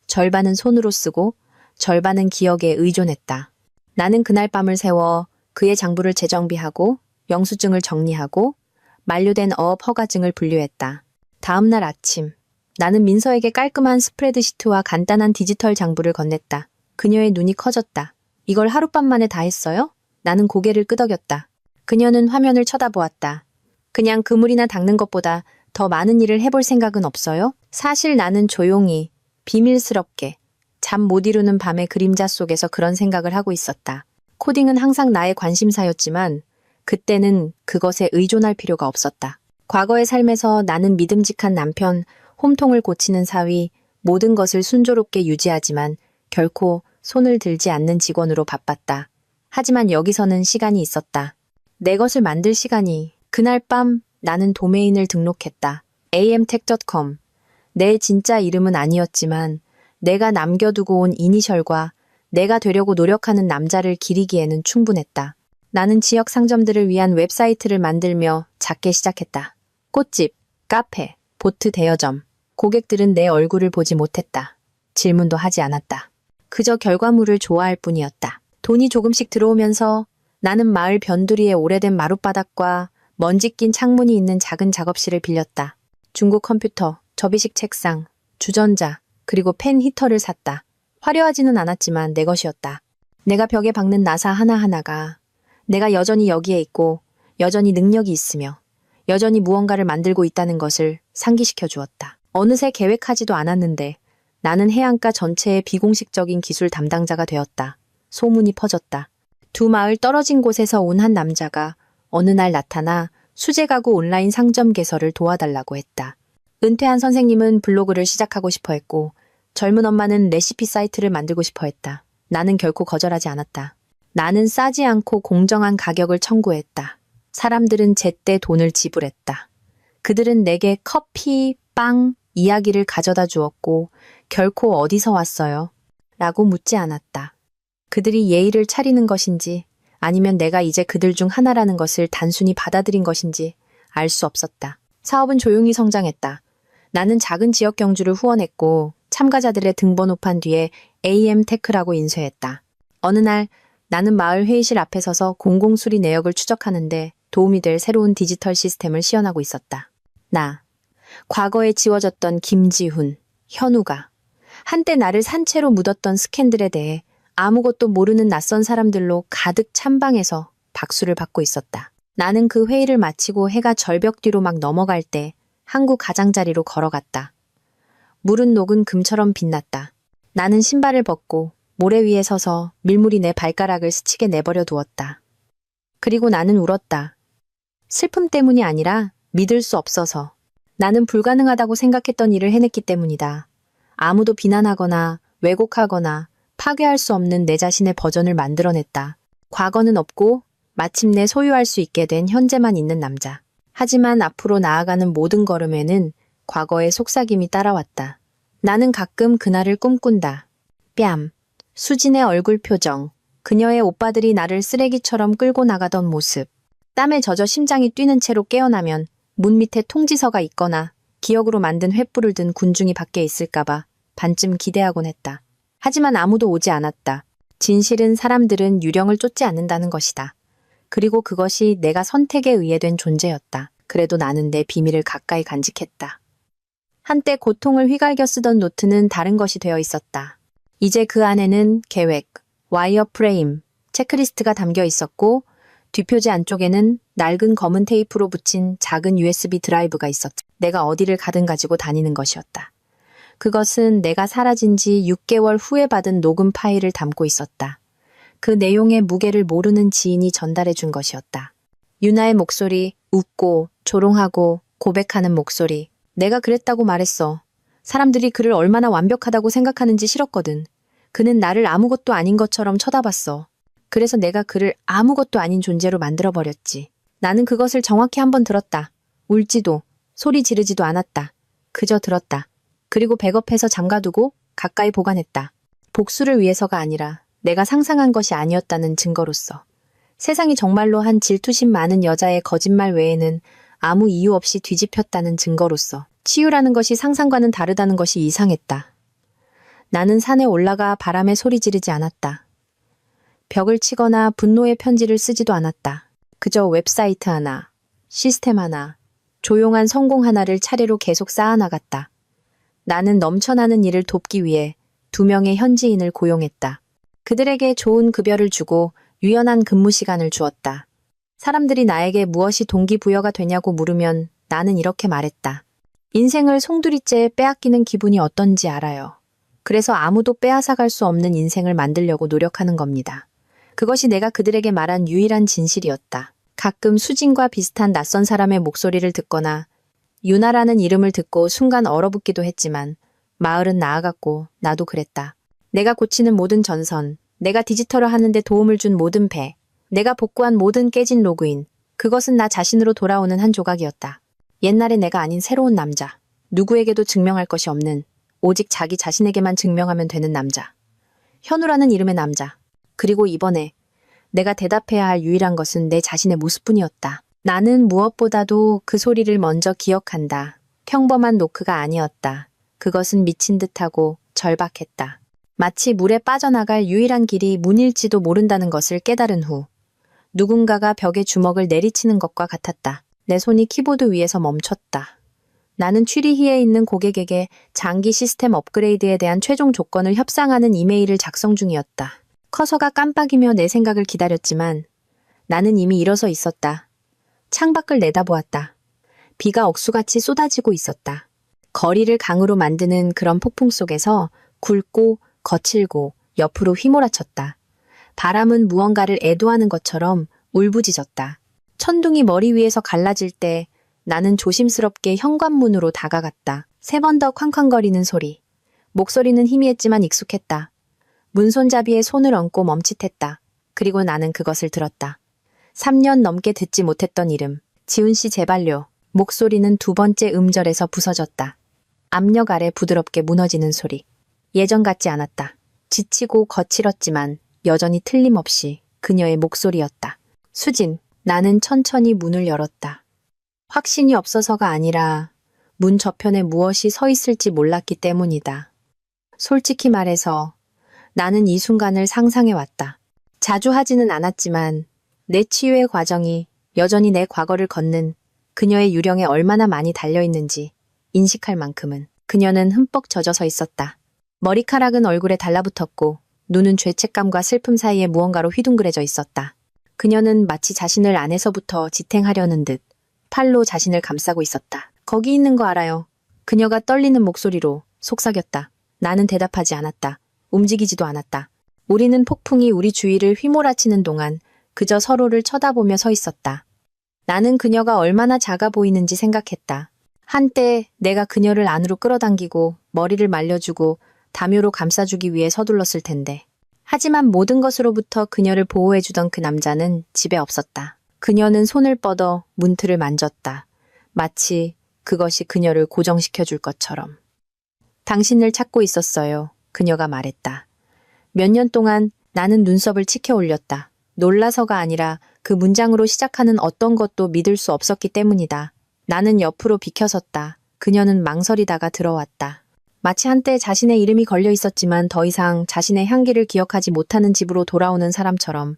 절반은 손으로 쓰고 절반은 기억에 의존했다. 나는 그날 밤을 새워 그의 장부를 재정비하고 영수증을 정리하고 만료된 어업 허가증을 분류했다. 다음 날 아침 나는 민서에게 깔끔한 스프레드시트와 간단한 디지털 장부를 건넸다. 그녀의 눈이 커졌다. 이걸 하룻밤 만에 다 했어요? 나는 고개를 끄덕였다. 그녀는 화면을 쳐다보았다. 그냥 그물이나 닦는 것보다 더 많은 일을 해볼 생각은 없어요? 사실 나는 조용히, 비밀스럽게, 잠 못 이루는 밤의 그림자 속에서 그런 생각을 하고 있었다. 코딩은 항상 나의 관심사였지만 그때는 그것에 의존할 필요가 없었다. 과거의 삶에서 나는 믿음직한 남편, 홈통을 고치는 사위, 모든 것을 순조롭게 유지하지만 결코 손을 들지 않는 직원으로 바빴다. 하지만 여기서는 시간이 있었다. 내 것을 만들 시간이. 그날 밤 나는 도메인을 등록했다. amtech.com. 내 진짜 이름은 아니었지만 내가 남겨두고 온 이니셜과 내가 되려고 노력하는 남자를 기리기에는 충분했다. 나는 지역 상점들을 위한 웹사이트를 만들며 작게 시작했다. 꽃집, 카페, 보트 대여점. 고객들은 내 얼굴을 보지 못했다. 질문도 하지 않았다. 그저 결과물을 좋아할 뿐이었다. 돈이 조금씩 들어오면서 나는 마을 변두리의 오래된 마룻바닥과 먼지 낀 창문이 있는 작은 작업실을 빌렸다. 중고 컴퓨터, 접이식 책상, 주전자, 그리고 펜 히터를 샀다. 화려하지는 않았지만 내 것이었다. 내가 벽에 박는 나사 하나하나가 내가 여전히 여기에 있고 여전히 능력이 있으며 여전히 무언가를 만들고 있다는 것을 상기시켜 주었다. 어느새 계획하지도 않았는데 나는 해안가 전체의 비공식적인 기술 담당자가 되었다. 소문이 퍼졌다. 두 마을 떨어진 곳에서 온 한 남자가 어느 날 나타나 수제 가구 온라인 상점 개설을 도와달라고 했다. 은퇴한 선생님은 블로그를 시작하고 싶어 했고 젊은 엄마는 레시피 사이트를 만들고 싶어 했다. 나는 결코 거절하지 않았다. 나는 싸지 않고 공정한 가격을 청구했다. 사람들은 제때 돈을 지불했다. 그들은 내게 커피, 빵, 이야기를 가져다 주었고 결코 어디서 왔어요? 라고 묻지 않았다. 그들이 예의를 차리는 것인지 아니면 내가 이제 그들 중 하나라는 것을 단순히 받아들인 것인지 알 수 없었다. 사업은 조용히 성장했다. 나는 작은 지역 경주를 후원했고 참가자들의 등번호판 뒤에 AM테크라고 인쇄했다. 어느 날 나는 마을 회의실 앞에 서서 공공수리 내역을 추적하는데 도움이 될 새로운 디지털 시스템을 시연하고 있었다. 나, 과거에 지워졌던 김지훈, 현우가 한때 나를 산채로 묻었던 스캔들에 대해 아무것도 모르는 낯선 사람들로 가득 찬 방에서 박수를 받고 있었다. 나는 그 회의를 마치고 해가 절벽 뒤로 막 넘어갈 때 항구 가장자리로 걸어갔다. 물은 녹은 금처럼 빛났다. 나는 신발을 벗고 모래 위에 서서 밀물이 내 발가락을 스치게 내버려 두었다. 그리고 나는 울었다. 슬픔 때문이 아니라 믿을 수 없어서. 나는 불가능하다고 생각했던 일을 해냈기 때문이다. 아무도 비난하거나 왜곡하거나 파괴할 수 없는 내 자신의 버전을 만들어냈다. 과거는 없고 마침내 소유할 수 있게 된 현재만 있는 남자. 하지만 앞으로 나아가는 모든 걸음에는 과거의 속삭임이 따라왔다. 나는 가끔 그날을 꿈꾼다. 뺨, 수진의 얼굴 표정, 그녀의 오빠들이 나를 쓰레기처럼 끌고 나가던 모습. 땀에 젖어 심장이 뛰는 채로 깨어나면 문 밑에 통지서가 있거나 기억으로 만든 횃불을 든 군중이 밖에 있을까봐 반쯤 기대하곤 했다. 하지만 아무도 오지 않았다. 진실은 사람들은 유령을 쫓지 않는다는 것이다. 그리고 그것이 내가 선택에 의해 된 존재였다. 그래도 나는 내 비밀을 가까이 간직했다. 한때 고통을 휘갈겨 쓰던 노트는 다른 것이 되어 있었다. 이제 그 안에는 계획, 와이어 프레임, 체크리스트가 담겨 있었고 뒷표지 안쪽에는 낡은 검은 테이프로 붙인 작은 USB 드라이브가 있었다. 내가 어디를 가든 가지고 다니는 것이었다. 그것은 내가 사라진 지 6개월 후에 받은 녹음 파일을 담고 있었다. 그 내용의 무게를 모르는 지인이 전달해 준 것이었다. 유나의 목소리, 웃고 조롱하고 고백하는 목소리. 내가 그랬다고 말했어. 사람들이 그를 얼마나 완벽하다고 생각하는지 싫었거든. 그는 나를 아무것도 아닌 것처럼 쳐다봤어. 그래서 내가 그를 아무것도 아닌 존재로 만들어버렸지. 나는 그것을 정확히 한 번 들었다. 울지도, 소리 지르지도 않았다. 그저 들었다. 그리고 백업해서 잠가두고 가까이 보관했다. 복수를 위해서가 아니라 내가 상상한 것이 아니었다는 증거로서. 세상이 정말로 한 질투심 많은 여자의 거짓말 외에는 아무 이유 없이 뒤집혔다는 증거로서. 치유라는 것이 상상과는 다르다는 것이 이상했다. 나는 산에 올라가 바람에 소리 지르지 않았다. 벽을 치거나 분노의 편지를 쓰지도 않았다. 그저 웹사이트 하나, 시스템 하나, 조용한 성공 하나를 차례로 계속 쌓아나갔다. 나는 넘쳐나는 일을 돕기 위해 2명의 현지인을 고용했다. 그들에게 좋은 급여를 주고 유연한 근무 시간을 주었다. 사람들이 나에게 무엇이 동기부여가 되냐고 물으면 나는 이렇게 말했다. 인생을 송두리째 빼앗기는 기분이 어떤지 알아요. 그래서 아무도 빼앗아갈 수 없는 인생을 만들려고 노력하는 겁니다. 그것이 내가 그들에게 말한 유일한 진실이었다. 가끔 수진과 비슷한 낯선 사람의 목소리를 듣거나 유나라는 이름을 듣고 순간 얼어붙기도 했지만 마을은 나아갔고 나도 그랬다. 내가 고치는 모든 전선, 내가 디지털화 하는데 도움을 준 모든 배, 내가 복구한 모든 깨진 로그인, 그것은 나 자신으로 돌아오는 한 조각이었다. 옛날의 내가 아닌 새로운 남자, 누구에게도 증명할 것이 없는, 오직 자기 자신에게만 증명하면 되는 남자. 현우라는 이름의 남자. 그리고 이번에 내가 대답해야 할 유일한 것은 내 자신의 모습뿐이었다. 나는 무엇보다도 그 소리를 먼저 기억한다. 평범한 노크가 아니었다. 그것은 미친 듯하고 절박했다. 마치 물에 빠져나갈 유일한 길이 문일지도 모른다는 것을 깨달은 후 누군가가 벽에 주먹을 내리치는 것과 같았다. 내 손이 키보드 위에서 멈췄다. 나는 취리히에 있는 고객에게 장기 시스템 업그레이드에 대한 최종 조건을 협상하는 이메일을 작성 중이었다. 커서가 깜빡이며 내 생각을 기다렸지만 나는 이미 일어서 있었다. 창밖을 내다보았다. 비가 억수같이 쏟아지고 있었다. 거리를 강으로 만드는 그런 폭풍 속에서 굵고 거칠고 옆으로 휘몰아쳤다. 바람은 무언가를 애도하는 것처럼 울부짖었다. 천둥이 머리 위에서 갈라질 때 나는 조심스럽게 현관문으로 다가갔다. 3번 더 쾅쾅거리는 소리. 목소리는 희미했지만 익숙했다. 문손잡이에 손을 얹고 멈칫했다. 그리고 나는 그것을 들었다. 3년 넘게 듣지 못했던 이름. 지훈 씨 제발요. 목소리는 2번째 음절에서 부서졌다. 압력 아래 부드럽게 무너지는 소리. 예전 같지 않았다. 지치고 거칠었지만 여전히 틀림없이 그녀의 목소리였다. 수진, 나는 천천히 문을 열었다. 확신이 없어서가 아니라 문 저편에 무엇이 서 있을지 몰랐기 때문이다. 솔직히 말해서 나는 이 순간을 상상해왔다. 자주 하지는 않았지만 내 치유의 과정이 여전히 내 과거를 걷는 그녀의 유령에 얼마나 많이 달려있는지 인식할 만큼은. 그녀는 흠뻑 젖어서 있었다. 머리카락은 얼굴에 달라붙었고 눈은 죄책감과 슬픔 사이에 무언가로 휘둥그레져 있었다. 그녀는 마치 자신을 안에서부터 지탱하려는 듯 팔로 자신을 감싸고 있었다. 거기 있는 거 알아요. 그녀가 떨리는 목소리로 속삭였다. 나는 대답하지 않았다. 움직이지도 않았다. 우리는 폭풍이 우리 주위를 휘몰아치는 동안 그저 서로를 쳐다보며 서 있었다. 나는 그녀가 얼마나 작아 보이는지 생각했다. 한때 내가 그녀를 안으로 끌어당기고 머리를 말려주고 담요로 감싸주기 위해 서둘렀을 텐데. 하지만 모든 것으로부터 그녀를 보호해주던 그 남자는 집에 없었다. 그녀는 손을 뻗어 문틀을 만졌다. 마치 그것이 그녀를 고정시켜줄 것처럼. 당신을 찾고 있었어요. 그녀가 말했다. 몇 년 동안 나는 눈썹을 치켜 올렸다. 놀라서가 아니라 그 문장으로 시작하는 어떤 것도 믿을 수 없었기 때문이다. 나는 옆으로 비켜섰다. 그녀는 망설이다가 들어왔다. 마치 한때 자신의 이름이 걸려 있었지만 더 이상 자신의 향기를 기억하지 못하는 집으로 돌아오는 사람처럼.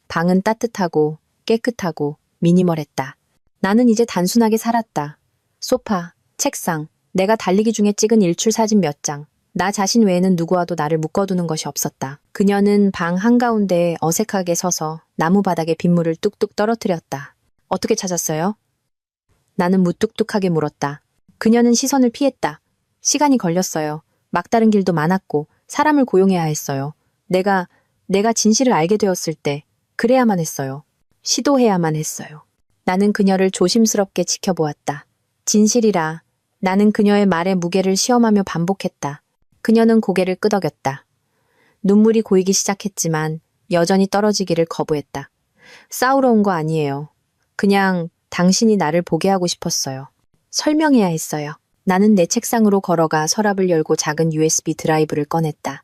방은 따뜻하고 깨끗하고 미니멀했다. 나는 이제 단순하게 살았다. 소파, 책상, 내가 달리기 중에 찍은 일출 사진 몇 장. 나 자신 외에는 누구와도 나를 묶어두는 것이 없었다. 그녀는 방 한가운데에 어색하게 서서 나무 바닥에 빗물을 뚝뚝 떨어뜨렸다. 어떻게 찾았어요? 나는 무뚝뚝하게 물었다. 그녀는 시선을 피했다. 시간이 걸렸어요. 막다른 길도 많았고 사람을 고용해야 했어요. 내가 진실을 알게 되었을 때 그래야만 했어요. 시도해야만 했어요. 나는 그녀를 조심스럽게 지켜보았다. 진실이라. 나는 그녀의 말의 무게를 시험하며 반복했다. 그녀는 고개를 끄덕였다. 눈물이 고이기 시작했지만 여전히 떨어지기를 거부했다. 싸우러 온 거 아니에요. 그냥 당신이 나를 보게 하고 싶었어요. 설명해야 했어요. 나는 내 책상으로 걸어가 서랍을 열고 작은 USB 드라이브를 꺼냈다.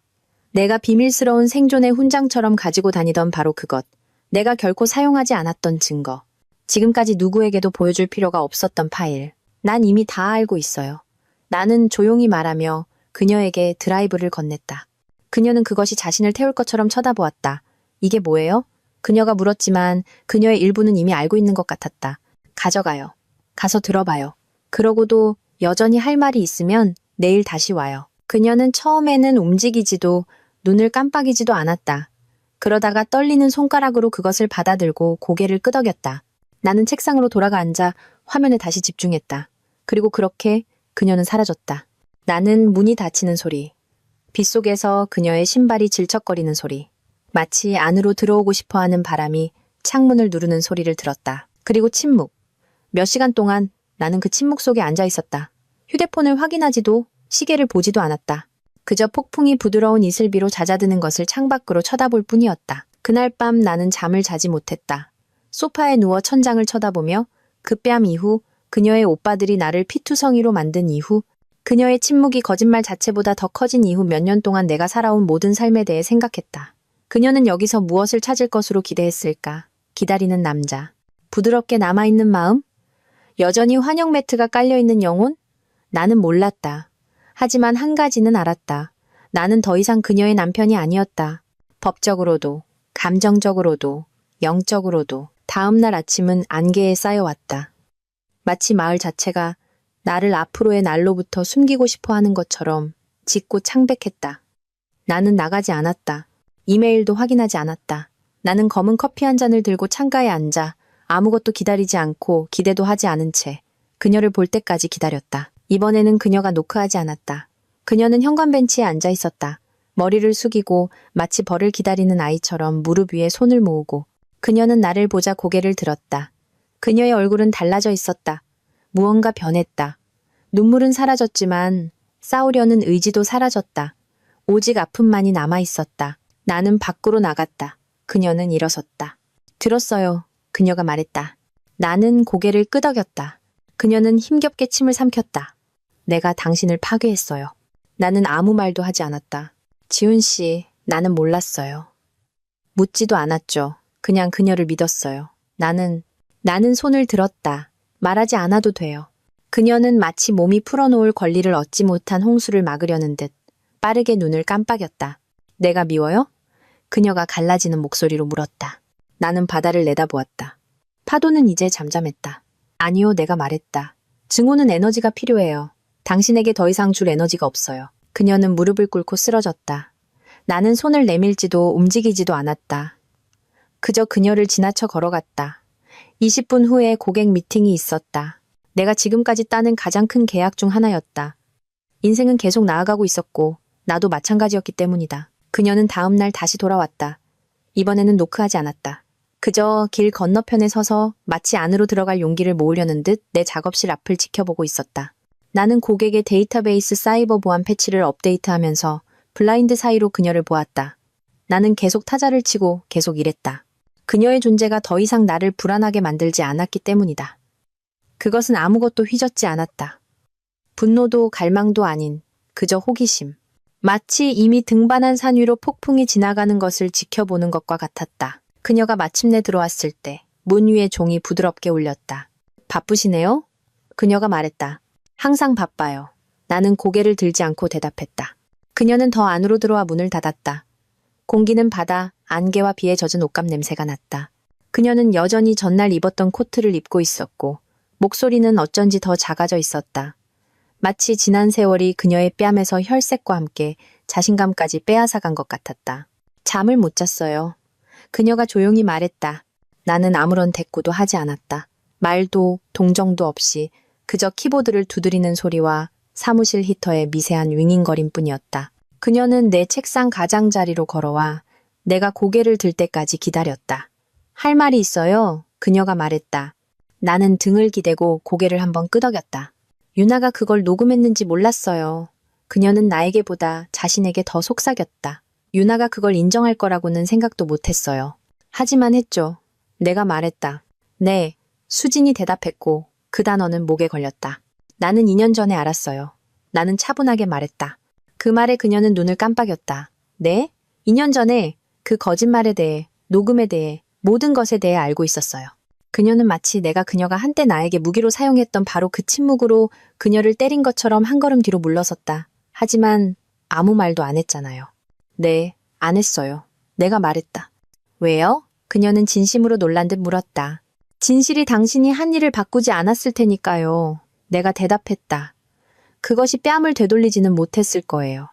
내가 비밀스러운 생존의 훈장처럼 가지고 다니던 바로 그것. 내가 결코 사용하지 않았던 증거. 지금까지 누구에게도 보여줄 필요가 없었던 파일. 난 이미 다 알고 있어요. 나는 조용히 말하며 그녀에게 드라이브를 건넸다. 그녀는 그것이 자신을 태울 것처럼 쳐다보았다. 이게 뭐예요? 그녀가 물었지만 그녀의 일부는 이미 알고 있는 것 같았다. 가져가요. 가서 들어봐요. 그러고도 여전히 할 말이 있으면 내일 다시 와요. 그녀는 처음에는 움직이지도 눈을 깜빡이지도 않았다. 그러다가 떨리는 손가락으로 그것을 받아들고 고개를 끄덕였다. 나는 책상으로 돌아가 앉아 화면에 다시 집중했다. 그리고 그렇게 그녀는 사라졌다. 나는 문이 닫히는 소리, 빗속에서 그녀의 신발이 질척거리는 소리, 마치 안으로 들어오고 싶어하는 바람이 창문을 누르는 소리를 들었다. 그리고 침묵. 몇 시간 동안 나는 그 침묵 속에 앉아 있었다. 휴대폰을 확인하지도 시계를 보지도 않았다. 그저 폭풍이 부드러운 이슬비로 잦아드는 것을 창밖으로 쳐다볼 뿐이었다. 그날 밤 나는 잠을 자지 못했다. 소파에 누워 천장을 쳐다보며 그 뺨 이후 그녀의 오빠들이 나를 피투성이로 만든 이후 그녀의 침묵이 거짓말 자체보다 더 커진 이후 몇 년 동안 내가 살아온 모든 삶에 대해 생각했다. 그녀는 여기서 무엇을 찾을 것으로 기대했을까? 기다리는 남자. 부드럽게 남아있는 마음? 여전히 환영 매트가 깔려있는 영혼? 나는 몰랐다. 하지만 한 가지는 알았다. 나는 더 이상 그녀의 남편이 아니었다. 법적으로도, 감정적으로도, 영적으로도. 다음 날 아침은 안개에 쌓여왔다. 마치 마을 자체가 나를 앞으로의 날로부터 숨기고 싶어 하는 것처럼 짙고 창백했다. 나는 나가지 않았다. 이메일도 확인하지 않았다. 나는 검은 커피 한 잔을 들고 창가에 앉아 아무것도 기다리지 않고 기대도 하지 않은 채 그녀를 볼 때까지 기다렸다. 이번에는 그녀가 노크하지 않았다. 그녀는 현관 벤치에 앉아 있었다. 머리를 숙이고 마치 벌을 기다리는 아이처럼 무릎 위에 손을 모으고 그녀는 나를 보자 고개를 들었다. 그녀의 얼굴은 달라져 있었다. 무언가 변했다. 눈물은 사라졌지만 싸우려는 의지도 사라졌다. 오직 아픔만이 남아있었다. 나는 밖으로 나갔다. 그녀는 일어섰다. 들었어요. 그녀가 말했다. 나는 고개를 끄덕였다. 그녀는 힘겹게 침을 삼켰다. 내가 당신을 파괴했어요. 나는 아무 말도 하지 않았다. 지훈 씨, 나는 몰랐어요. 묻지도 않았죠. 그냥 그녀를 믿었어요. 나는 손을 들었다. 말하지 않아도 돼요. 그녀는 마치 몸이 풀어놓을 권리를 얻지 못한 홍수를 막으려는 듯 빠르게 눈을 깜빡였다. 내가 미워요? 그녀가 갈라지는 목소리로 물었다. 나는 바다를 내다보았다. 파도는 이제 잠잠했다. 아니요, 내가 말했다. 증오는 에너지가 필요해요. 당신에게 더 이상 줄 에너지가 없어요. 그녀는 무릎을 꿇고 쓰러졌다. 나는 손을 내밀지도 움직이지도 않았다. 그저 그녀를 지나쳐 걸어갔다. 20분 후에 고객 미팅이 있었다. 내가 지금까지 따는 가장 큰 계약 중 하나였다. 인생은 계속 나아가고 있었고 나도 마찬가지였기 때문이다. 그녀는 다음 날 다시 돌아왔다. 이번에는 노크하지 않았다. 그저 길 건너편에 서서 마치 안으로 들어갈 용기를 모으려는 듯 내 작업실 앞을 지켜보고 있었다. 나는 고객의 데이터베이스 사이버 보안 패치를 업데이트하면서 블라인드 사이로 그녀를 보았다. 나는 계속 타자를 치고 계속 일했다. 그녀의 존재가 더 이상 나를 불안하게 만들지 않았기 때문이다. 그것은 아무것도 휘젓지 않았다. 분노도 갈망도 아닌 그저 호기심. 마치 이미 등반한 산 위로 폭풍이 지나가는 것을 지켜보는 것과 같았다. 그녀가 마침내 들어왔을 때 문 위에 종이 부드럽게 울렸다. 바쁘시네요? 그녀가 말했다. 항상 바빠요. 나는 고개를 들지 않고 대답했다. 그녀는 더 안으로 들어와 문을 닫았다. 공기는 바다, 안개와 비에 젖은 옷감 냄새가 났다. 그녀는 여전히 전날 입었던 코트를 입고 있었고 목소리는 어쩐지 더 작아져 있었다. 마치 지난 세월이 그녀의 뺨에서 혈색과 함께 자신감까지 빼앗아간 것 같았다. 잠을 못 잤어요. 그녀가 조용히 말했다. 나는 아무런 대꾸도 하지 않았다. 말도 동정도 없이 그저 키보드를 두드리는 소리와 사무실 히터의 미세한 윙윙거림 뿐이었다. 그녀는 내 책상 가장자리로 걸어와 내가 고개를 들 때까지 기다렸다. 할 말이 있어요. 그녀가 말했다. 나는 등을 기대고 고개를 한번 끄덕였다. 유나가 그걸 녹음했는지 몰랐어요. 그녀는 나에게보다 자신에게 더 속삭였다. 유나가 그걸 인정할 거라고는 생각도 못했어요. 하지만 했죠. 내가 말했다. 네, 수진이 대답했고 그 단어는 목에 걸렸다. 나는 2년 전에 알았어요. 나는 차분하게 말했다. 그 말에 그녀는 눈을 깜빡였다. 네? 2년 전에 그 거짓말에 대해, 녹음에 대해, 모든 것에 대해 알고 있었어요. 그녀는 마치 내가 그녀가 한때 나에게 무기로 사용했던 바로 그 침묵으로 그녀를 때린 것처럼 한 걸음 뒤로 물러섰다. 하지만 아무 말도 안 했잖아요. 네, 안 했어요. 내가 말했다. 왜요? 그녀는 진심으로 놀란 듯 물었다. 진실이 당신이 한 일을 바꾸지 않았을 테니까요. 내가 대답했다. 그것이 뺨을 되돌리지는 못했을 거예요.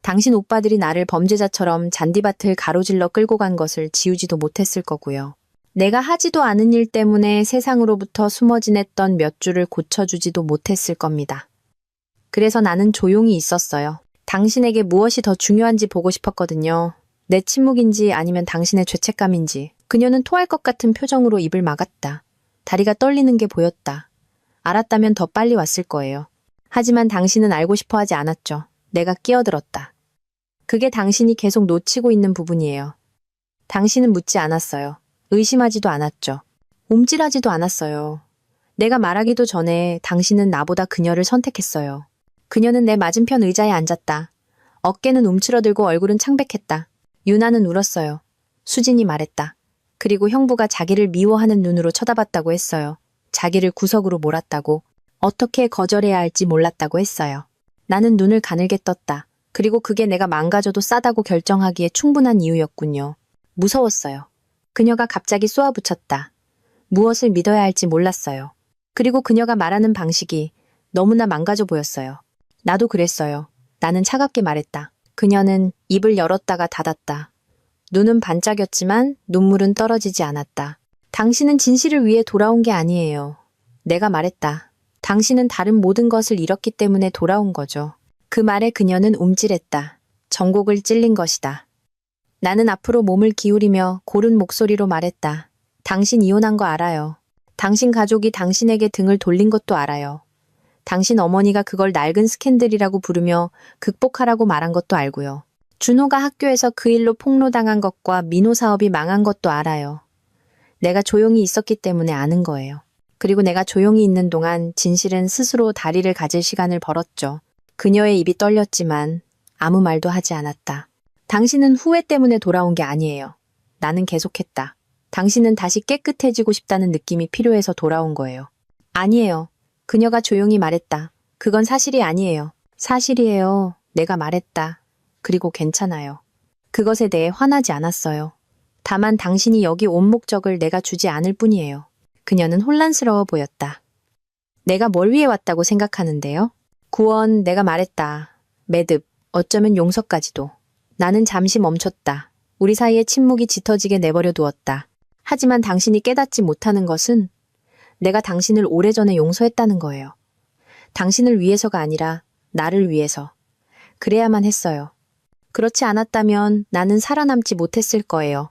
당신 오빠들이 나를 범죄자처럼 잔디밭을 가로질러 끌고 간 것을 지우지도 못했을 거고요. 내가 하지도 않은 일 때문에 세상으로부터 숨어 지냈던 몇 줄을 고쳐주지도 못했을 겁니다. 그래서 나는 조용히 있었어요. 당신에게 무엇이 더 중요한지 보고 싶었거든요. 내 침묵인지 아니면 당신의 죄책감인지. 그녀는 토할 것 같은 표정으로 입을 막았다. 다리가 떨리는 게 보였다. 알았다면 더 빨리 왔을 거예요. 하지만 당신은 알고 싶어 하지 않았죠. 내가 끼어들었다. 그게 당신이 계속 놓치고 있는 부분이에요. 당신은 묻지 않았어요. 의심하지도 않았죠. 움찔하지도 않았어요. 내가 말하기도 전에 당신은 나보다 그녀를 선택했어요. 그녀는 내 맞은편 의자에 앉았다. 어깨는 움츠러들고 얼굴은 창백했다. 유나는 울었어요. 수진이 말했다. 그리고 형부가 자기를 미워하는 눈으로 쳐다봤다고 했어요. 자기를 구석으로 몰았다고. 어떻게 거절해야 할지 몰랐다고 했어요. 나는 눈을 가늘게 떴다. 그리고 그게 내가 망가져도 싸다고 결정하기에 충분한 이유였군요. 무서웠어요. 그녀가 갑자기 쏘아붙였다. 무엇을 믿어야 할지 몰랐어요. 그리고 그녀가 말하는 방식이 너무나 망가져 보였어요. 나도 그랬어요. 나는 차갑게 말했다. 그녀는 입을 열었다가 닫았다. 눈은 반짝였지만 눈물은 떨어지지 않았다. 당신은 진실을 위해 돌아온 게 아니에요. 내가 말했다. 당신은 다른 모든 것을 잃었기 때문에 돌아온 거죠. 그 말에 그녀는 움찔했다. 전곡을 찔린 것이다. 나는 앞으로 몸을 기울이며 고른 목소리로 말했다. 당신 이혼한 거 알아요. 당신 가족이 당신에게 등을 돌린 것도 알아요. 당신 어머니가 그걸 낡은 스캔들이라고 부르며 극복하라고 말한 것도 알고요. 준호가 학교에서 그 일로 폭로당한 것과 민호 사업이 망한 것도 알아요. 내가 조용히 있었기 때문에 아는 거예요. 그리고 내가 조용히 있는 동안 진실은 스스로 다리를 가질 시간을 벌었죠. 그녀의 입이 떨렸지만 아무 말도 하지 않았다. 당신은 후회 때문에 돌아온 게 아니에요. 나는 계속했다. 당신은 다시 깨끗해지고 싶다는 느낌이 필요해서 돌아온 거예요. 아니에요. 그녀가 조용히 말했다. 그건 사실이 아니에요. 사실이에요. 내가 말했다. 그리고 괜찮아요. 그것에 대해 화나지 않았어요. 다만 당신이 여기 온 목적을 내가 주지 않을 뿐이에요. 그녀는 혼란스러워 보였다. 내가 뭘 위해 왔다고 생각하는데요? 구원, 내가 말했다. 매듭, 어쩌면 용서까지도. 나는 잠시 멈췄다. 우리 사이의 침묵이 짙어지게 내버려 두었다. 하지만 당신이 깨닫지 못하는 것은 내가 당신을 오래전에 용서했다는 거예요. 당신을 위해서가 아니라 나를 위해서. 그래야만 했어요. 그렇지 않았다면 나는 살아남지 못했을 거예요.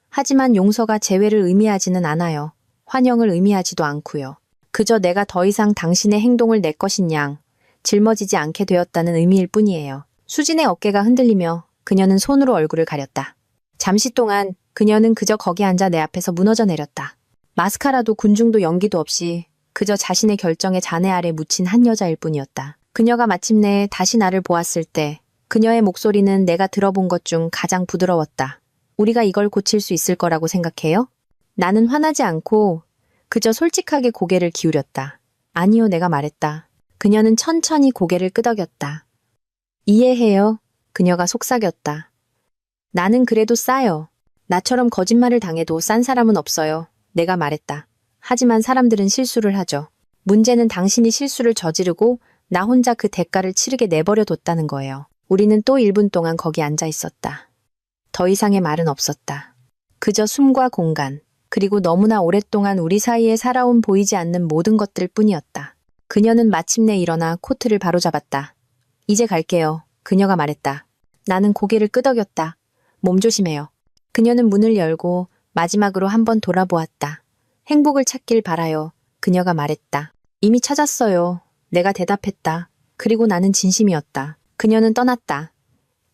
하지만 용서가 재회를 의미하지는 않아요. 환영을 의미하지도 않고요. 그저 내가 더 이상 당신의 행동을 내 것인 양 짊어지지 않게 되었다는 의미일 뿐이에요. 수진의 어깨가 흔들리며 그녀는 손으로 얼굴을 가렸다. 잠시 동안 그녀는 그저 거기 앉아 내 앞에서 무너져 내렸다. 마스카라도 군중도 연기도 없이 그저 자신의 결정에 잔해 아래 묻힌 한 여자일 뿐이었다. 그녀가 마침내 다시 나를 보았을 때 그녀의 목소리는 내가 들어본 것 중 가장 부드러웠다. 우리가 이걸 고칠 수 있을 거라고 생각해요? 나는 화나지 않고 그저 솔직하게 고개를 기울였다. 아니요, 내가 말했다. 그녀는 천천히 고개를 끄덕였다. 이해해요. 그녀가 속삭였다. 나는 그래도 싸요. 나처럼 거짓말을 당해도 싼 사람은 없어요. 내가 말했다. 하지만 사람들은 실수를 하죠. 문제는 당신이 실수를 저지르고 나 혼자 그 대가를 치르게 내버려 뒀다는 거예요. 우리는 또 1분 동안 거기 앉아 있었다. 더 이상의 말은 없었다. 그저 숨과 공간, 그리고 너무나 오랫동안 우리 사이에 살아온 보이지 않는 모든 것들 뿐이었다. 그녀는 마침내 일어나 코트를 바로잡았다. 이제 갈게요. 그녀가 말했다. 나는 고개를 끄덕였다. 몸 조심해요. 그녀는 문을 열고 마지막으로 한번 돌아보았다. 행복을 찾길 바라요. 그녀가 말했다. 이미 찾았어요. 내가 대답했다. 그리고 나는 진심이었다. 그녀는 떠났다.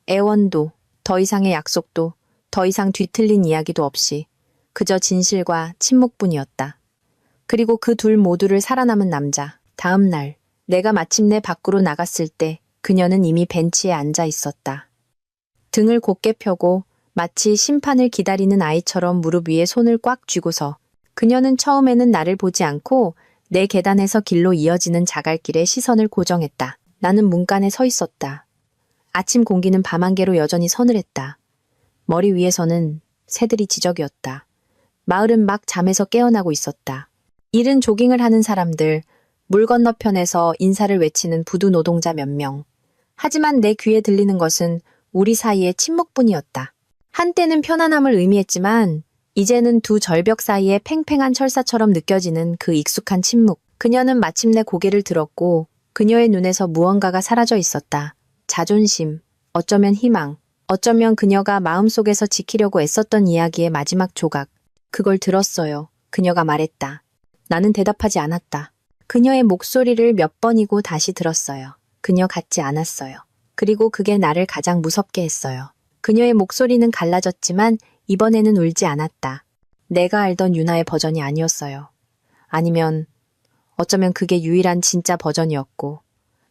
애원도, 더 이상의 약속도, 더 이상 뒤틀린 이야기도 없이 그저 진실과 침묵뿐이었다. 그리고 그 둘 모두를 살아남은 남자. 다음 날, 내가 마침내 밖으로 나갔을 때 그녀는 이미 벤치에 앉아 있었다. 등을 곧게 펴고 마치 심판을 기다리는 아이처럼 무릎 위에 손을 꽉 쥐고서 그녀는 처음에는 나를 보지 않고 내 계단에서 길로 이어지는 자갈길에 시선을 고정했다. 나는 문간에 서 있었다. 아침 공기는 밤안개로 여전히 서늘했다. 머리 위에서는 새들이 지저귀었다. 마을은 막 잠에서 깨어나고 있었다. 이른 조깅을 하는 사람들, 물 건너편에서 인사를 외치는 부두 노동자 몇 명. 하지만 내 귀에 들리는 것은 우리 사이의 침묵뿐이었다. 한때는 편안함을 의미했지만 이제는 두 절벽 사이의 팽팽한 철사처럼 느껴지는 그 익숙한 침묵. 그녀는 마침내 고개를 들었고 그녀의 눈에서 무언가가 사라져 있었다. 자존심, 어쩌면 희망, 어쩌면 그녀가 마음속에서 지키려고 애썼던 이야기의 마지막 조각. 그걸 들었어요. 그녀가 말했다. 나는 대답하지 않았다. 그녀의 목소리를 몇 번이고 다시 들었어요. 그녀 같지 않았어요. 그리고 그게 나를 가장 무섭게 했어요. 그녀의 목소리는 갈라졌지만 이번에는 울지 않았다. 내가 알던 유나의 버전이 아니었어요. 아니면 어쩌면 그게 유일한 진짜 버전이었고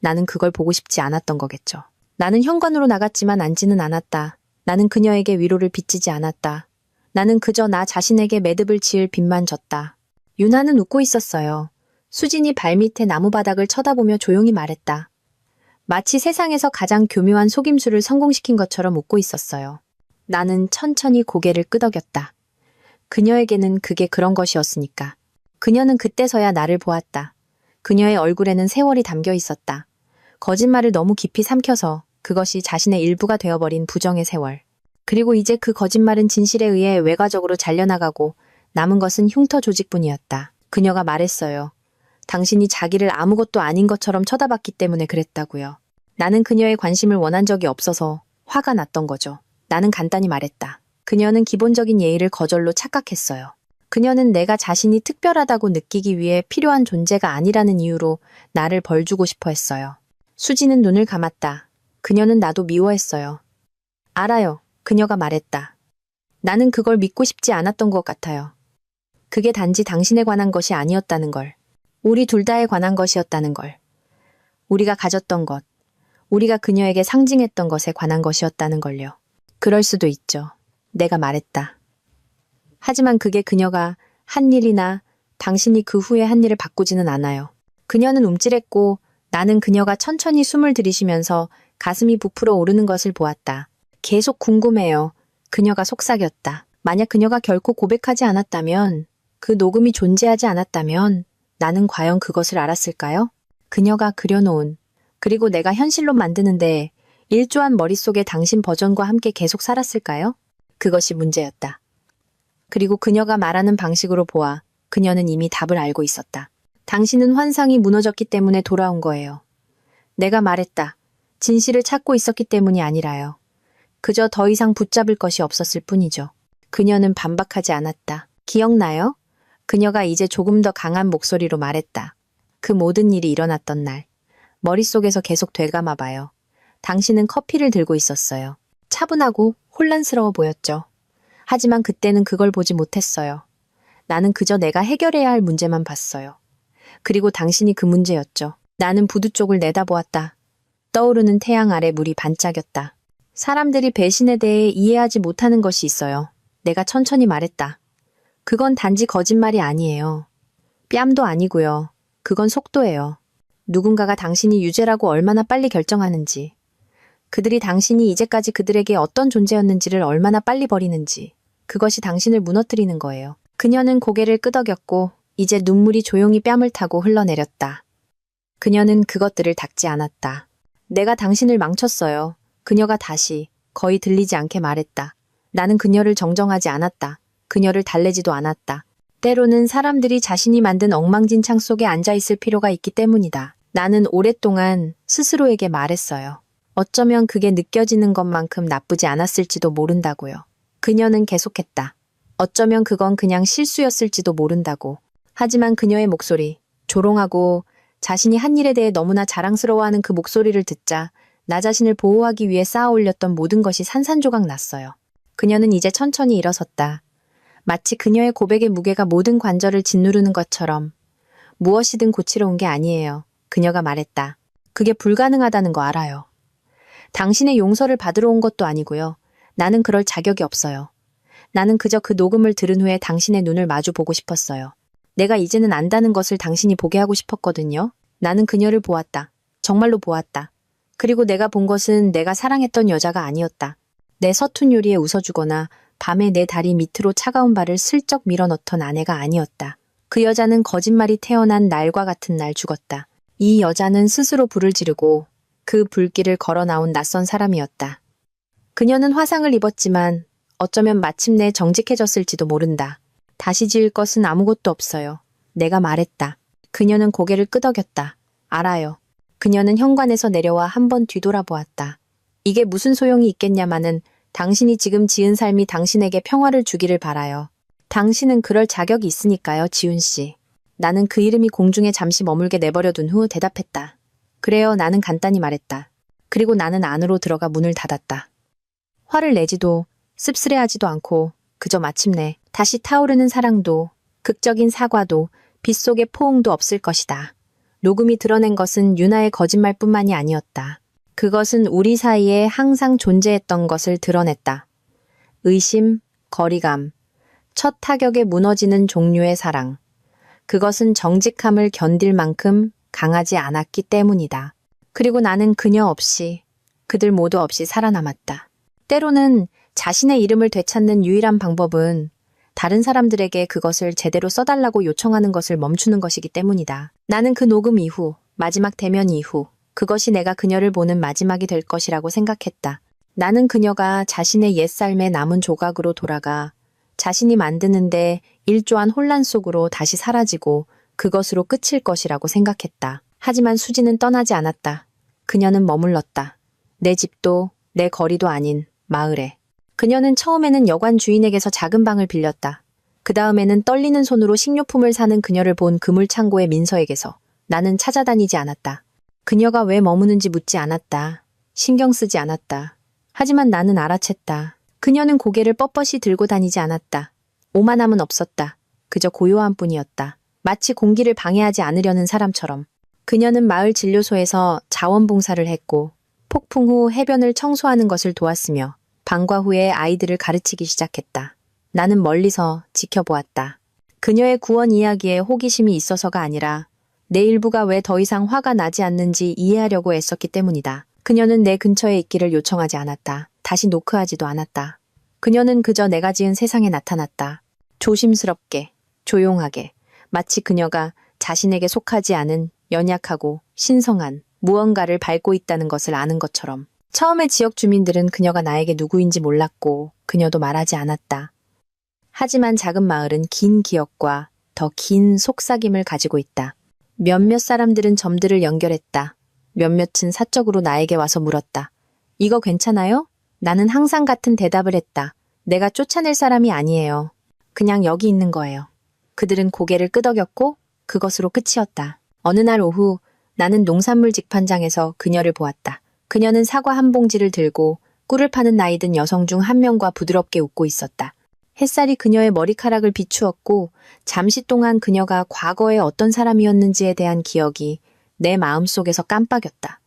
나는 그걸 보고 싶지 않았던 거겠죠. 나는 현관으로 나갔지만 앉지는 않았다. 나는 그녀에게 위로를 빚지지 않았다. 나는 그저 나 자신에게 매듭을 지을 빚만 졌다. 유나는 웃고 있었어요. 수진이 발밑에 나무바닥을 쳐다보며 조용히 말했다. 마치 세상에서 가장 교묘한 속임수를 성공시킨 것처럼 웃고 있었어요. 나는 천천히 고개를 끄덕였다. 그녀에게는 그게 그런 것이었으니까. 그녀는 그때서야 나를 보았다. 그녀의 얼굴에는 세월이 담겨 있었다. 거짓말을 너무 깊이 삼켜서 그것이 자신의 일부가 되어버린 부정의 세월. 그리고 이제 그 거짓말은 진실에 의해 외과적으로 잘려나가고 남은 것은 흉터 조직뿐이었다. 그녀가 말했어요. 당신이 자기를 아무것도 아닌 것처럼 쳐다봤기 때문에 그랬다고요. 나는 그녀의 관심을 원한 적이 없어서 화가 났던 거죠. 나는 간단히 말했다. 그녀는 기본적인 예의를 거절로 착각했어요. 그녀는 내가 자신이 특별하다고 느끼기 위해 필요한 존재가 아니라는 이유로 나를 벌주고 싶어 했어요. 수지는 눈을 감았다. 그녀는 나도 미워했어요. 알아요. 그녀가 말했다. 나는 그걸 믿고 싶지 않았던 것 같아요. 그게 단지 당신에 관한 것이 아니었다는 걸. 우리 둘 다에 관한 것이었다는 걸. 우리가 가졌던 것. 우리가 그녀에게 상징했던 것에 관한 것이었다는 걸요. 그럴 수도 있죠. 내가 말했다. 하지만 그게 그녀가 한 일이나 당신이 그 후에 한 일을 바꾸지는 않아요. 그녀는 움찔했고 나는 그녀가 천천히 숨을 들이쉬면서 가슴이 부풀어 오르는 것을 보았다. 계속 궁금해요. 그녀가 속삭였다. 만약 그녀가 결코 고백하지 않았다면, 그 녹음이 존재하지 않았다면 나는 과연 그것을 알았을까요? 그녀가 그려놓은, 그리고 내가 현실로 만드는데 일조한 머릿속에 당신 버전과 함께 계속 살았을까요? 그것이 문제였다. 그리고 그녀가 말하는 방식으로 보아 그녀는 이미 답을 알고 있었다. 당신은 환상이 무너졌기 때문에 돌아온 거예요. 내가 말했다. 진실을 찾고 있었기 때문이 아니라요. 그저 더 이상 붙잡을 것이 없었을 뿐이죠. 그녀는 반박하지 않았다. 기억나요? 그녀가 이제 조금 더 강한 목소리로 말했다. 그 모든 일이 일어났던 날. 머릿속에서 계속 되감아봐요. 당신은 커피를 들고 있었어요. 차분하고 혼란스러워 보였죠. 하지만 그때는 그걸 보지 못했어요. 나는 그저 내가 해결해야 할 문제만 봤어요. 그리고 당신이 그 문제였죠. 나는 부두 쪽을 내다보았다. 떠오르는 태양 아래 물이 반짝였다. 사람들이 배신에 대해 이해하지 못하는 것이 있어요. 내가 천천히 말했다. 그건 단지 거짓말이 아니에요. 뺨도 아니고요. 그건 속도예요. 누군가가 당신이 유죄라고 얼마나 빨리 결정하는지, 그들이 당신이 이제까지 그들에게 어떤 존재였는지를 얼마나 빨리 버리는지, 그것이 당신을 무너뜨리는 거예요. 그녀는 고개를 끄덕였고 이제 눈물이 조용히 뺨을 타고 흘러내렸다. 그녀는 그것들을 닦지 않았다. 내가 당신을 망쳤어요. 그녀가 다시 거의 들리지 않게 말했다. 나는 그녀를 정정하지 않았다. 그녀를 달래지도 않았다. 때로는 사람들이 자신이 만든 엉망진창 속에 앉아있을 필요가 있기 때문이다. 나는 오랫동안 스스로에게 말했어요. 어쩌면 그게 느껴지는 것만큼 나쁘지 않았을지도 모른다고요. 그녀는 계속했다. 어쩌면 그건 그냥 실수였을지도 모른다고. 하지만 그녀의 목소리, 조롱하고 자신이 한 일에 대해 너무나 자랑스러워하는 그 목소리를 듣자 나 자신을 보호하기 위해 쌓아 올렸던 모든 것이 산산조각 났어요. 그녀는 이제 천천히 일어섰다. 마치 그녀의 고백의 무게가 모든 관절을 짓누르는 것처럼. 무엇이든 고치러 온 게 아니에요. 그녀가 말했다. 그게 불가능하다는 거 알아요. 당신의 용서를 받으러 온 것도 아니고요. 나는 그럴 자격이 없어요. 나는 그저 그 녹음을 들은 후에 당신의 눈을 마주 보고 싶었어요. 내가 이제는 안다는 것을 당신이 보게 하고 싶었거든요. 나는 그녀를 보았다. 정말로 보았다. 그리고 내가 본 것은 내가 사랑했던 여자가 아니었다. 내 서툰 요리에 웃어주거나 밤에 내 다리 밑으로 차가운 발을 슬쩍 밀어넣던 아내가 아니었다. 그 여자는 거짓말이 태어난 날과 같은 날 죽었다. 이 여자는 스스로 불을 지르고 그 불길을 걸어 나온 낯선 사람이었다. 그녀는 화상을 입었지만 어쩌면 마침내 정직해졌을지도 모른다. 다시 지을 것은 아무것도 없어요. 내가 말했다. 그녀는 고개를 끄덕였다. 알아요. 그녀는 현관에서 내려와 한 번 뒤돌아보았다. 이게 무슨 소용이 있겠냐마는 당신이 지금 지은 삶이 당신에게 평화를 주기를 바라요. 당신은 그럴 자격이 있으니까요, 지훈 씨. 나는 그 이름이 공중에 잠시 머물게 내버려둔 후 대답했다. 그래요, 나는 간단히 말했다. 그리고 나는 안으로 들어가 문을 닫았다. 화를 내지도 씁쓸해하지도 않고 그저 마침내 다시 타오르는 사랑도 극적인 사과도 빗속의 포옹도 없을 것이다. 녹음이 드러낸 것은 유나의 거짓말뿐만이 아니었다. 그것은 우리 사이에 항상 존재했던 것을 드러냈다. 의심, 거리감, 첫 타격에 무너지는 종류의 사랑. 그것은 정직함을 견딜 만큼 강하지 않았기 때문이다. 그리고 나는 그녀 없이, 그들 모두 없이 살아남았다. 때로는 자신의 이름을 되찾는 유일한 방법은 다른 사람들에게 그것을 제대로 써달라고 요청하는 것을 멈추는 것이기 때문이다. 나는 그 녹음 이후, 마지막 대면 이후, 그것이 내가 그녀를 보는 마지막이 될 것이라고 생각했다. 나는 그녀가 자신의 옛삶의 남은 조각으로 돌아가 자신이 만드는데 일조한 혼란 속으로 다시 사라지고 그것으로 끝일 것이라고 생각했다. 하지만 수지는 떠나지 않았다. 그녀는 머물렀다. 내 집도 내 거리도 아닌 마을에. 그녀는 처음에는 여관 주인에게서 작은 방을 빌렸다. 그 다음에는 떨리는 손으로 식료품을 사는 그녀를 본 그물창고의 민서에게서. 나는 찾아다니지 않았다. 그녀가 왜 머무는지 묻지 않았다. 신경 쓰지 않았다. 하지만 나는 알아챘다. 그녀는 고개를 뻣뻣이 들고 다니지 않았다. 오만함은 없었다. 그저 고요한 뿐이었다. 마치 공기를 방해하지 않으려는 사람처럼. 그녀는 마을 진료소에서 자원봉사를 했고 폭풍 후 해변을 청소하는 것을 도왔으며 방과 후에 아이들을 가르치기 시작했다. 나는 멀리서 지켜보았다. 그녀의 구원 이야기에 호기심이 있어서가 아니라 내 일부가 왜 더 이상 화가 나지 않는지 이해하려고 애썼기 때문이다. 그녀는 내 근처에 있기를 요청하지 않았다. 다시 노크하지도 않았다. 그녀는 그저 내가 지은 세상에 나타났다. 조심스럽게, 조용하게, 마치 그녀가 자신에게 속하지 않은 연약하고 신성한 무언가를 밟고 있다는 것을 아는 것처럼. 처음에 지역 주민들은 그녀가 나에게 누구인지 몰랐고 그녀도 말하지 않았다. 하지만 작은 마을은 긴 기억과 더 긴 속삭임을 가지고 있다. 몇몇 사람들은 점들을 연결했다. 몇몇은 사적으로 나에게 와서 물었다. 이거 괜찮아요? 나는 항상 같은 대답을 했다. 내가 쫓아낼 사람이 아니에요. 그냥 여기 있는 거예요. 그들은 고개를 끄덕였고 그것으로 끝이었다. 어느 날 오후 나는 농산물 직판장에서 그녀를 보았다. 그녀는 사과 한 봉지를 들고 꿀을 파는 나이 든 여성 중 한 명과 부드럽게 웃고 있었다. 햇살이 그녀의 머리카락을 비추었고 잠시 동안 그녀가 과거에 어떤 사람이었는지에 대한 기억이 내 마음속에서 깜빡였다.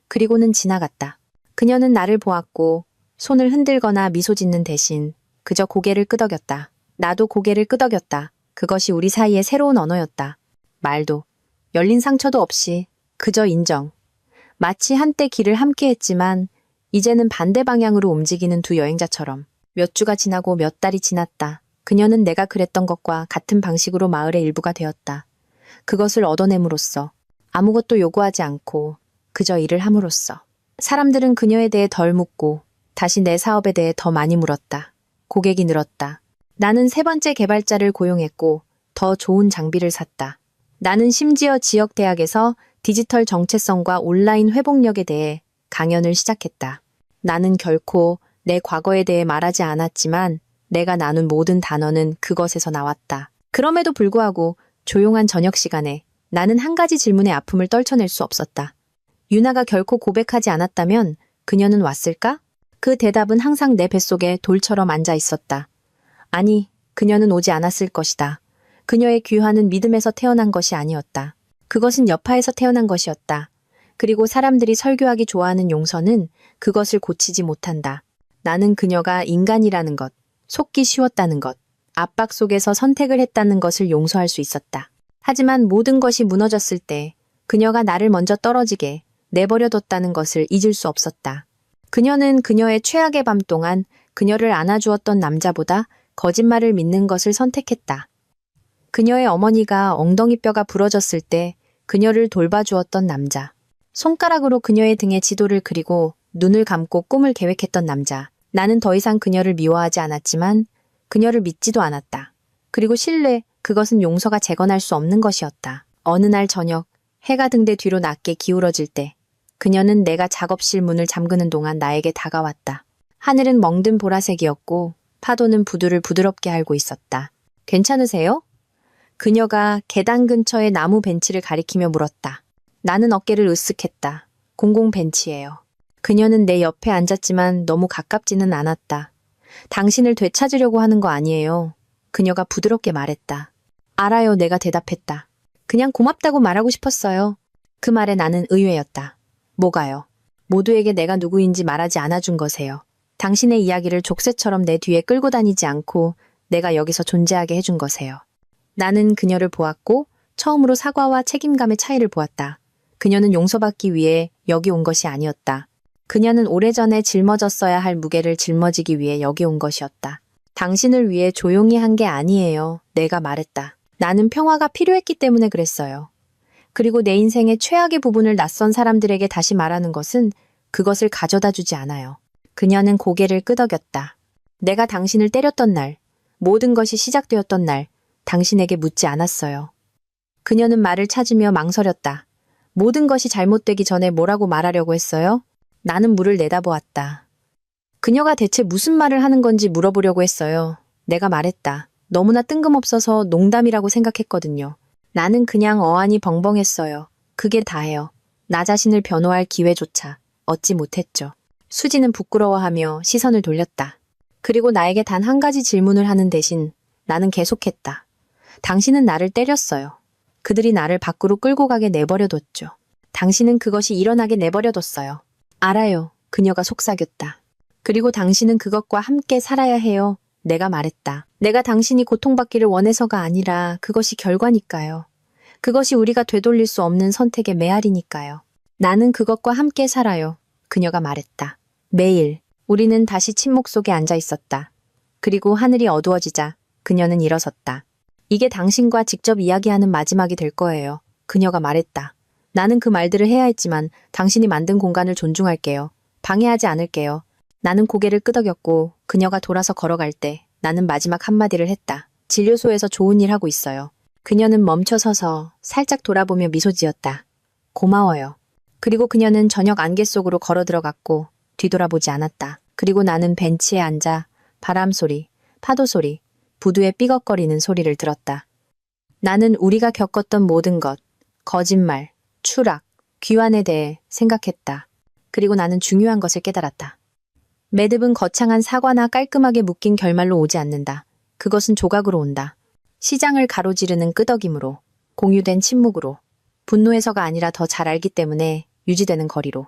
그리고는 지나갔다. 그녀는 나를 보았고 손을 흔들거나 미소 짓는 대신 그저 고개를 끄덕였다. 나도 고개를 끄덕였다. 그것이 우리 사이의 새로운 언어였다. 말도, 열린 상처도 없이 그저 인정. 마치 한때 길을 함께 했지만 이제는 반대 방향으로 움직이는 두 여행자처럼. 몇 주가 지나고 몇 달이 지났다. 그녀는 내가 그랬던 것과 같은 방식으로 마을의 일부가 되었다. 그것을 얻어냄으로써 아무것도 요구하지 않고 그저 일을 함으로써. 사람들은 그녀에 대해 덜 묻고 다시 내 사업에 대해 더 많이 물었다. 고객이 늘었다. 나는 세 번째 개발자를 고용했고 더 좋은 장비를 샀다. 나는 심지어 지역 대학에서 디지털 정체성과 온라인 회복력에 대해 강연을 시작했다. 나는 결코 내 과거에 대해 말하지 않았지만 내가 나눈 모든 단어는 그것에서 나왔다. 그럼에도 불구하고 조용한 저녁 시간에 나는 한 가지 질문의 아픔을 떨쳐낼 수 없었다. 유나가 결코 고백하지 않았다면 그녀는 왔을까? 그 대답은 항상 내 뱃속에 돌처럼 앉아 있었다. 아니, 그녀는 오지 않았을 것이다. 그녀의 귀환은 믿음에서 태어난 것이 아니었다. 그것은 여파에서 태어난 것이었다. 그리고 사람들이 설교하기 좋아하는 용서는 그것을 고치지 못한다. 나는 그녀가 인간이라는 것, 속기 쉬웠다는 것, 압박 속에서 선택을 했다는 것을 용서할 수 있었다. 하지만 모든 것이 무너졌을 때 그녀가 나를 먼저 떨어지게 내버려뒀다는 것을 잊을 수 없었다. 그녀는 그녀의 최악의 밤 동안 그녀를 안아주었던 남자보다 거짓말을 믿는 것을 선택했다. 그녀의 어머니가 엉덩이뼈가 부러졌을 때 그녀를 돌봐주었던 남자. 손가락으로 그녀의 등에 지도를 그리고 눈을 감고 꿈을 계획했던 남자. 나는 더 이상 그녀를 미워하지 않았지만 그녀를 믿지도 않았다. 그리고 신뢰, 그것은 용서가 재건할 수 없는 것이었다. 어느 날 저녁, 해가 등대 뒤로 낮게 기울어질 때 그녀는 내가 작업실 문을 잠그는 동안 나에게 다가왔다. 하늘은 멍든 보라색이었고 파도는 부두를 부드럽게 핥고 있었다. 괜찮으세요? 그녀가 계단 근처의 나무 벤치를 가리키며 물었다. 나는 어깨를 으쓱했다. 공공 벤치예요. 그녀는 내 옆에 앉았지만 너무 가깝지는 않았다. 당신을 되찾으려고 하는 거 아니에요. 그녀가 부드럽게 말했다. 알아요, 내가 대답했다. 그냥 고맙다고 말하고 싶었어요. 그 말에 나는 의외였다. 뭐가요? 모두에게 내가 누구인지 말하지 않아준 거세요. 당신의 이야기를 족쇄처럼 내 뒤에 끌고 다니지 않고 내가 여기서 존재하게 해준 거세요. 나는 그녀를 보았고 처음으로 사과와 책임감의 차이를 보았다. 그녀는 용서받기 위해 여기 온 것이 아니었다. 그녀는 오래전에 짊어졌어야 할 무게를 짊어지기 위해 여기 온 것이었다. 당신을 위해 조용히 한 게 아니에요. 내가 말했다. 나는 평화가 필요했기 때문에 그랬어요. 그리고 내 인생의 최악의 부분을 낯선 사람들에게 다시 말하는 것은 그것을 가져다 주지 않아요. 그녀는 고개를 끄덕였다. 내가 당신을 때렸던 날, 모든 것이 시작되었던 날, 당신에게 묻지 않았어요. 그녀는 말을 찾으며 망설였다. 모든 것이 잘못되기 전에 뭐라고 말하려고 했어요? 나는 물을 내다보았다. 그녀가 대체 무슨 말을 하는 건지 물어보려고 했어요. 내가 말했다. 너무나 뜬금없어서 농담이라고 생각했거든요. 나는 그냥 어안이 벙벙했어요. 그게 다예요. 나 자신을 변호할 기회조차 얻지 못했죠. 수지는 부끄러워하며 시선을 돌렸다. 그리고 나에게 단 한 가지 질문을 하는 대신 나는 계속했다. 당신은 나를 때렸어요. 그들이 나를 밖으로 끌고 가게 내버려뒀죠. 당신은 그것이 일어나게 내버려뒀어요. 알아요. 그녀가 속삭였다. 그리고 당신은 그것과 함께 살아야 해요. 내가 말했다. 내가 당신이 고통받기를 원해서가 아니라 그것이 결과니까요. 그것이 우리가 되돌릴 수 없는 선택의 메아리니까요. 나는 그것과 함께 살아요. 그녀가 말했다. 매일 우리는 다시 침묵 속에 앉아 있었다. 그리고 하늘이 어두워지자 그녀는 일어섰다. 이게 당신과 직접 이야기하는 마지막이 될 거예요. 그녀가 말했다. 나는 그 말들을 해야 했지만 당신이 만든 공간을 존중할게요. 방해하지 않을게요. 나는 고개를 끄덕였고 그녀가 돌아서 걸어갈 때 나는 마지막 한마디를 했다. 진료소에서 좋은 일 하고 있어요. 그녀는 멈춰서서 살짝 돌아보며 미소 지었다. 고마워요. 그리고 그녀는 저녁 안개 속으로 걸어 들어갔고 뒤돌아보지 않았다. 그리고 나는 벤치에 앉아 바람 소리, 파도 소리, 부두의 삐걱거리는 소리를 들었다. 나는 우리가 겪었던 모든 것, 거짓말, 추락, 귀환에 대해 생각했다. 그리고 나는 중요한 것을 깨달았다. 매듭은 거창한 사과나 깔끔하게 묶인 결말로 오지 않는다. 그것은 조각으로 온다. 시장을 가로지르는 끄덕임으로, 공유된 침묵으로, 분노해서가 아니라 더 잘 알기 때문에 유지되는 거리로.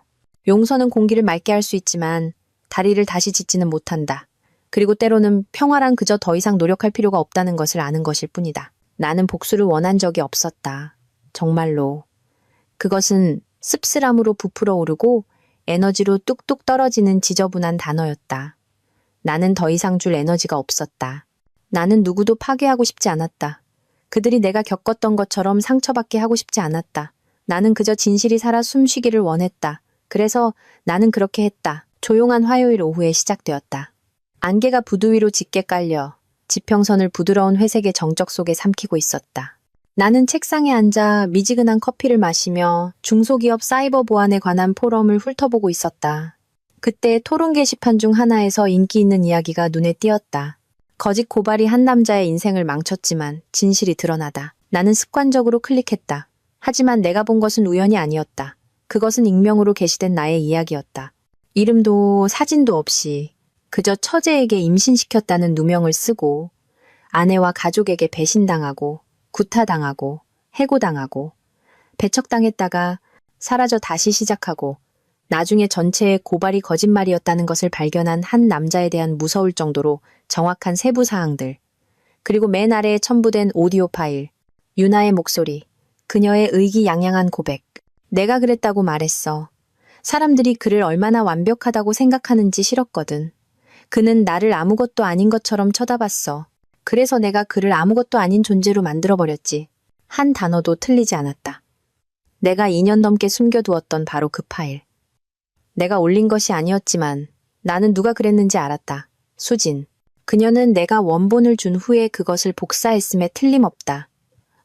용서는 공기를 맑게 할 수 있지만 다리를 다시 짓지는 못한다. 그리고 때로는 평화란 그저 더 이상 노력할 필요가 없다는 것을 아는 것일 뿐이다. 나는 복수를 원한 적이 없었다. 정말로. 그것은 씁쓸함으로 부풀어 오르고 에너지로 뚝뚝 떨어지는 지저분한 단어였다. 나는 더 이상 줄 에너지가 없었다. 나는 누구도 파괴하고 싶지 않았다. 그들이 내가 겪었던 것처럼 상처받게 하고 싶지 않았다. 나는 그저 진실이 살아 숨쉬기를 원했다. 그래서 나는 그렇게 했다. 조용한 화요일 오후에 시작되었다. 안개가 부두 위로 짙게 깔려 지평선을 부드러운 회색의 정적 속에 삼키고 있었다. 나는 책상에 앉아 미지근한 커피를 마시며 중소기업 사이버 보안에 관한 포럼을 훑어보고 있었다. 그때 토론 게시판 중 하나에서 인기 있는 이야기가 눈에 띄었다. 거짓 고발이 한 남자의 인생을 망쳤지만 진실이 드러나다. 나는 습관적으로 클릭했다. 하지만 내가 본 것은 우연이 아니었다. 그것은 익명으로 게시된 나의 이야기였다. 이름도 사진도 없이 그저 처제에게 임신시켰다는 누명을 쓰고 아내와 가족에게 배신당하고 구타당하고 해고당하고 배척당했다가 사라져 다시 시작하고 나중에 전체의 고발이 거짓말이었다는 것을 발견한 한 남자에 대한 무서울 정도로 정확한 세부 사항들, 그리고 맨 아래에 첨부된 오디오 파일, 유나의 목소리, 그녀의 의기양양한 고백. 내가 그랬다고 말했어. 사람들이 그를 얼마나 완벽하다고 생각하는지 싫었거든. 그는 나를 아무것도 아닌 것처럼 쳐다봤어. 그래서 내가 그를 아무것도 아닌 존재로 만들어버렸지. 한 단어도 틀리지 않았다. 내가 2년 넘게 숨겨두었던 바로 그 파일. 내가 올린 것이 아니었지만 나는 누가 그랬는지 알았다. 수진. 그녀는 내가 원본을 준 후에 그것을 복사했음에 틀림없다.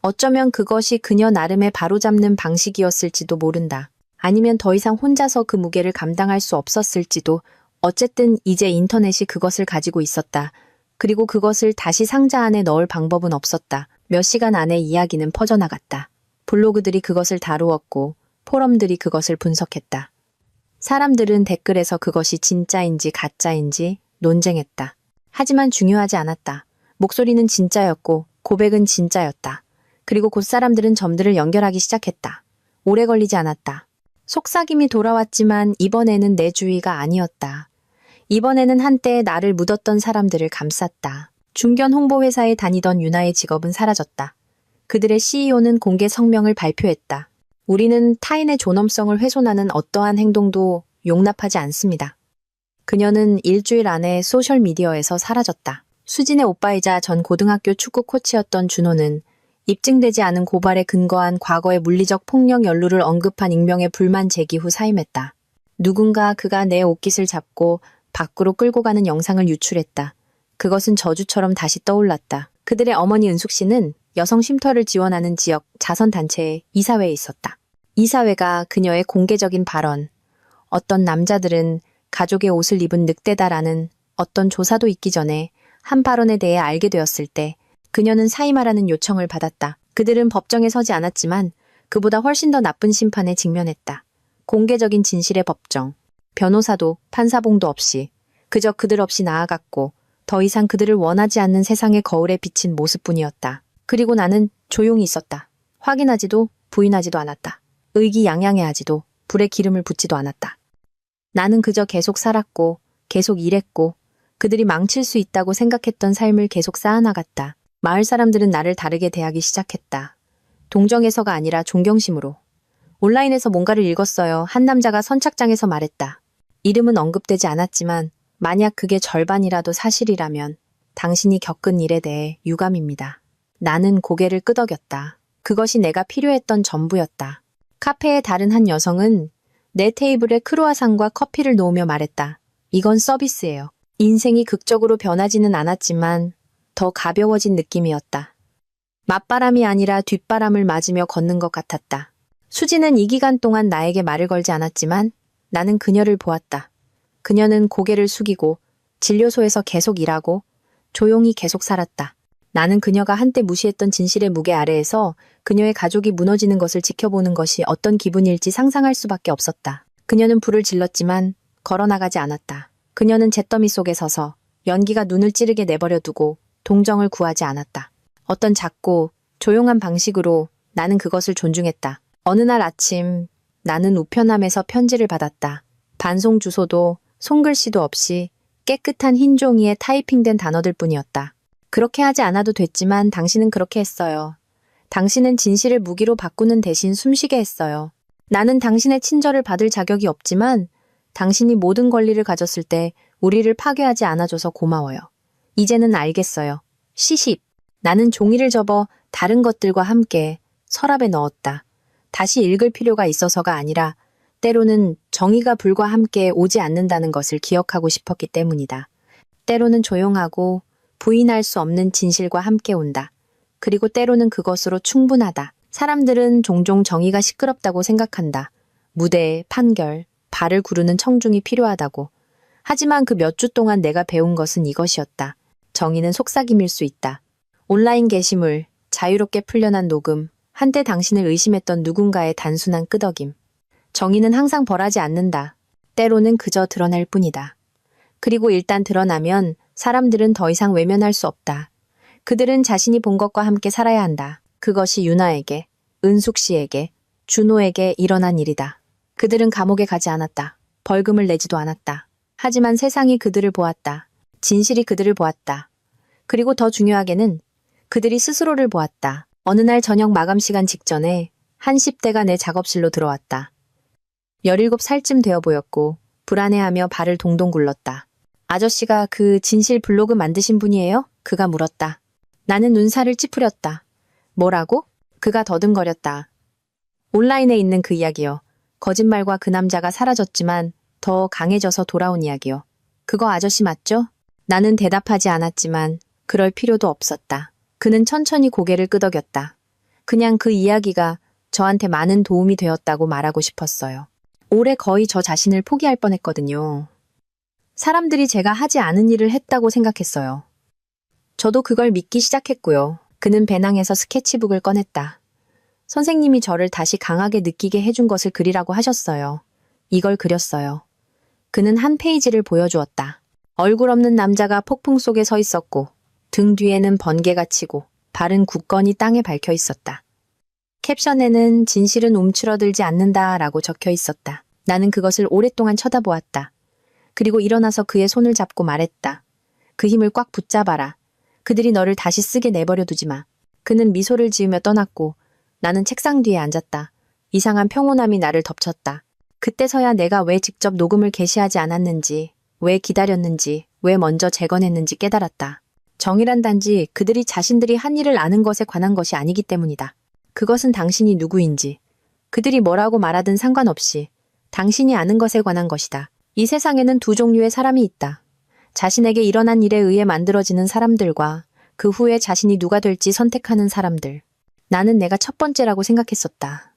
어쩌면 그것이 그녀 나름의 바로잡는 방식이었을지도 모른다. 아니면 더 이상 혼자서 그 무게를 감당할 수 없었을지도. 어쨌든 이제 인터넷이 그것을 가지고 있었다. 그리고 그것을 다시 상자 안에 넣을 방법은 없었다. 몇 시간 안에 이야기는 퍼져나갔다. 블로그들이 그것을 다루었고 포럼들이 그것을 분석했다. 사람들은 댓글에서 그것이 진짜인지 가짜인지 논쟁했다. 하지만 중요하지 않았다. 목소리는 진짜였고 고백은 진짜였다. 그리고 곧 사람들은 점들을 연결하기 시작했다. 오래 걸리지 않았다. 속삭임이 돌아왔지만 이번에는 내 주위가 아니었다. 이번에는 한때 나를 묻었던 사람들을 감쌌다. 중견 홍보회사에 다니던 유나의 직업은 사라졌다. 그들의 CEO는 공개 성명을 발표했다. 우리는 타인의 존엄성을 훼손하는 어떠한 행동도 용납하지 않습니다. 그녀는 일주일 안에 소셜미디어에서 사라졌다. 수진의 오빠이자 전 고등학교 축구 코치였던 준호는 입증되지 않은 고발에 근거한 과거의 물리적 폭력 연루를 언급한 익명의 불만 제기 후 사임했다. 누군가 그가 내 옷깃을 잡고 밖으로 끌고 가는 영상을 유출했다. 그것은 저주처럼 다시 떠올랐다. 그들의 어머니 은숙 씨는 여성 쉼터를 지원하는 지역 자선단체의 이사회에 있었다. 이사회가 그녀의 공개적인 발언, 어떤 남자들은 가족의 옷을 입은 늑대다라는 어떤 조사도 있기 전에 한 발언에 대해 알게 되었을 때 그녀는 사임하라는 요청을 받았다. 그들은 법정에 서지 않았지만 그보다 훨씬 더 나쁜 심판에 직면했다. 공개적인 진실의 법정. 변호사도 판사봉도 없이 그저 그들 없이 나아갔고 더 이상 그들을 원하지 않는 세상의 거울에 비친 모습뿐이었다. 그리고 나는 조용히 있었다. 확인하지도 부인하지도 않았다. 의기양양해하지도 불에 기름을 붓지도 않았다. 나는 그저 계속 살았고 계속 일했고 그들이 망칠 수 있다고 생각했던 삶을 계속 쌓아나갔다. 마을 사람들은 나를 다르게 대하기 시작했다. 동정에서가 아니라 존경심으로. 온라인에서 뭔가를 읽었어요. 한 남자가 선착장에서 말했다. 이름은 언급되지 않았지만 만약 그게 절반이라도 사실이라면 당신이 겪은 일에 대해 유감입니다. 나는 고개를 끄덕였다. 그것이 내가 필요했던 전부였다. 카페의 다른 한 여성은 내 테이블에 크루아상과 커피를 놓으며 말했다. 이건 서비스예요. 인생이 극적으로 변하지는 않았지만 더 가벼워진 느낌이었다. 맞바람이 아니라 뒷바람을 맞으며 걷는 것 같았다. 수지는 이 기간 동안 나에게 말을 걸지 않았지만 나는 그녀를 보았다. 그녀는 고개를 숙이고 진료소에서 계속 일하고 조용히 계속 살았다. 나는 그녀가 한때 무시했던 진실의 무게 아래에서 그녀의 가족이 무너지는 것을 지켜보는 것이 어떤 기분일지 상상할 수밖에 없었다. 그녀는 불을 질렀지만 걸어나가지 않았다. 그녀는 잿더미 속에 서서 연기가 눈을 찌르게 내버려 두고 동정을 구하지 않았다. 어떤 작고 조용한 방식으로 나는 그것을 존중했다. 어느 날 아침 나는 우편함에서 편지를 받았다. 반송 주소도 손글씨도 없이 깨끗한 흰 종이에 타이핑된 단어들 뿐이었다. 그렇게 하지 않아도 됐지만 당신은 그렇게 했어요. 당신은 진실을 무기로 바꾸는 대신 숨쉬게 했어요. 나는 당신의 친절을 받을 자격이 없지만 당신이 모든 권리를 가졌을 때 우리를 파괴하지 않아줘서 고마워요. 이제는 알겠어요. 시십. 나는 종이를 접어 다른 것들과 함께 서랍에 넣었다. 다시 읽을 필요가 있어서가 아니라 때로는 정의가 불과 함께 오지 않는다는 것을 기억하고 싶었기 때문이다. 때로는 조용하고 부인할 수 없는 진실과 함께 온다. 그리고 때로는 그것으로 충분하다. 사람들은 종종 정의가 시끄럽다고 생각한다. 무대, 판결, 발을 구르는 청중이 필요하다고. 하지만 그 몇 주 동안 내가 배운 것은 이것이었다. 정의는 속삭임일 수 있다. 온라인 게시물, 자유롭게 풀려난 녹음, 한때 당신을 의심했던 누군가의 단순한 끄덕임. 정의는 항상 벌하지 않는다. 때로는 그저 드러날 뿐이다. 그리고 일단 드러나면 사람들은 더 이상 외면할 수 없다. 그들은 자신이 본 것과 함께 살아야 한다. 그것이 유나에게, 은숙 씨에게, 준호에게 일어난 일이다. 그들은 감옥에 가지 않았다. 벌금을 내지도 않았다. 하지만 세상이 그들을 보았다. 진실이 그들을 보았다. 그리고 더 중요하게는 그들이 스스로를 보았다. 어느 날 저녁 마감 시간 직전에 한 10대가 내 작업실로 들어왔다. 17살쯤 되어 보였고 불안해하며 발을 동동 굴렀다. 아저씨가 그 진실 블로그 만드신 분이에요? 그가 물었다. 나는 눈살을 찌푸렸다. 뭐라고? 그가 더듬거렸다. 온라인에 있는 그 이야기요. 거짓말과 그 남자가 사라졌지만 더 강해져서 돌아온 이야기요. 그거 아저씨 맞죠? 나는 대답하지 않았지만 그럴 필요도 없었다. 그는 천천히 고개를 끄덕였다. 그냥 그 이야기가 저한테 많은 도움이 되었다고 말하고 싶었어요. 올해 거의 저 자신을 포기할 뻔했거든요. 사람들이 제가 하지 않은 일을 했다고 생각했어요. 저도 그걸 믿기 시작했고요. 그는 배낭에서 스케치북을 꺼냈다. 선생님이 저를 다시 강하게 느끼게 해준 것을 그리라고 하셨어요. 이걸 그렸어요. 그는 한 페이지를 보여주었다. 얼굴 없는 남자가 폭풍 속에 서 있었고 등 뒤에는 번개가 치고 발은 굳건히 땅에 박혀 있었다. 캡션에는 진실은 움츠러들지 않는다라고 적혀 있었다. 나는 그것을 오랫동안 쳐다보았다. 그리고 일어나서 그의 손을 잡고 말했다. 그 힘을 꽉 붙잡아라. 그들이 너를 다시 쓰게 내버려 두지 마. 그는 미소를 지으며 떠났고 나는 책상 뒤에 앉았다. 이상한 평온함이 나를 덮쳤다. 그때서야 내가 왜 직접 녹음을 게시하지 않았는지, 왜 기다렸는지, 왜 먼저 재건했는지 깨달았다. 정의란 단지 그들이 자신들이 한 일을 아는 것에 관한 것이 아니기 때문이다. 그것은 당신이 누구인지, 그들이 뭐라고 말하든 상관없이 당신이 아는 것에 관한 것이다. 이 세상에는 두 종류의 사람이 있다. 자신에게 일어난 일에 의해 만들어지는 사람들과 그 후에 자신이 누가 될지 선택하는 사람들. 나는 내가 첫 번째라고 생각했었다.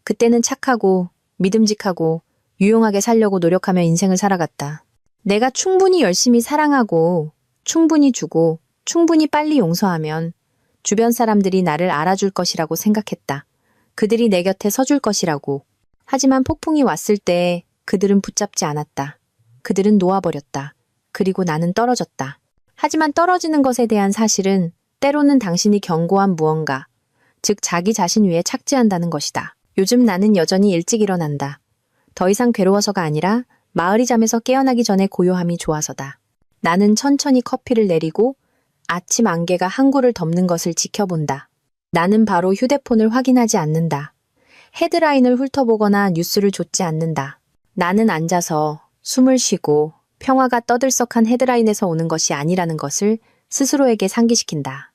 그때는 착하고 믿음직하고 유용하게 살려고 노력하며 인생을 살아갔다. 내가 충분히 열심히 사랑하고 충분히 주고 충분히 빨리 용서하면 주변 사람들이 나를 알아줄 것이라고 생각했다. 그들이 내 곁에 서줄 것이라고. 하지만 폭풍이 왔을 때 그들은 붙잡지 않았다. 그들은 놓아버렸다. 그리고 나는 떨어졌다. 하지만 떨어지는 것에 대한 사실은 때로는 당신이 견고한 무언가, 즉 자기 자신 위에 착지한다는 것이다. 요즘 나는 여전히 일찍 일어난다. 더 이상 괴로워서가 아니라 마을이 잠에서 깨어나기 전에 고요함이 좋아서다. 나는 천천히 커피를 내리고 아침 안개가 항구를 덮는 것을 지켜본다. 나는 바로 휴대폰을 확인하지 않는다. 헤드라인을 훑어보거나 뉴스를 좇지 않는다. 나는 앉아서 숨을 쉬고 평화가 떠들썩한 헤드라인에서 오는 것이 아니라는 것을 스스로에게 상기시킨다.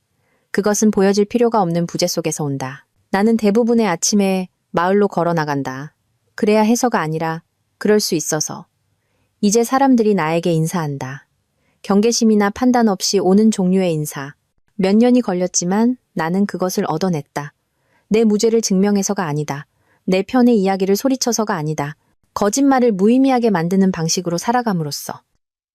그것은 보여질 필요가 없는 부재 속에서 온다. 나는 대부분의 아침에 마을로 걸어 나간다. 그래야 해서가 아니라 그럴 수 있어서. 이제 사람들이 나에게 인사한다. 경계심이나 판단 없이 오는 종류의 인사. 몇 년이 걸렸지만 나는 그것을 얻어냈다. 내 무죄를 증명해서가 아니다. 내 편의 이야기를 소리쳐서가 아니다. 거짓말을 무의미하게 만드는 방식으로 살아감으로써.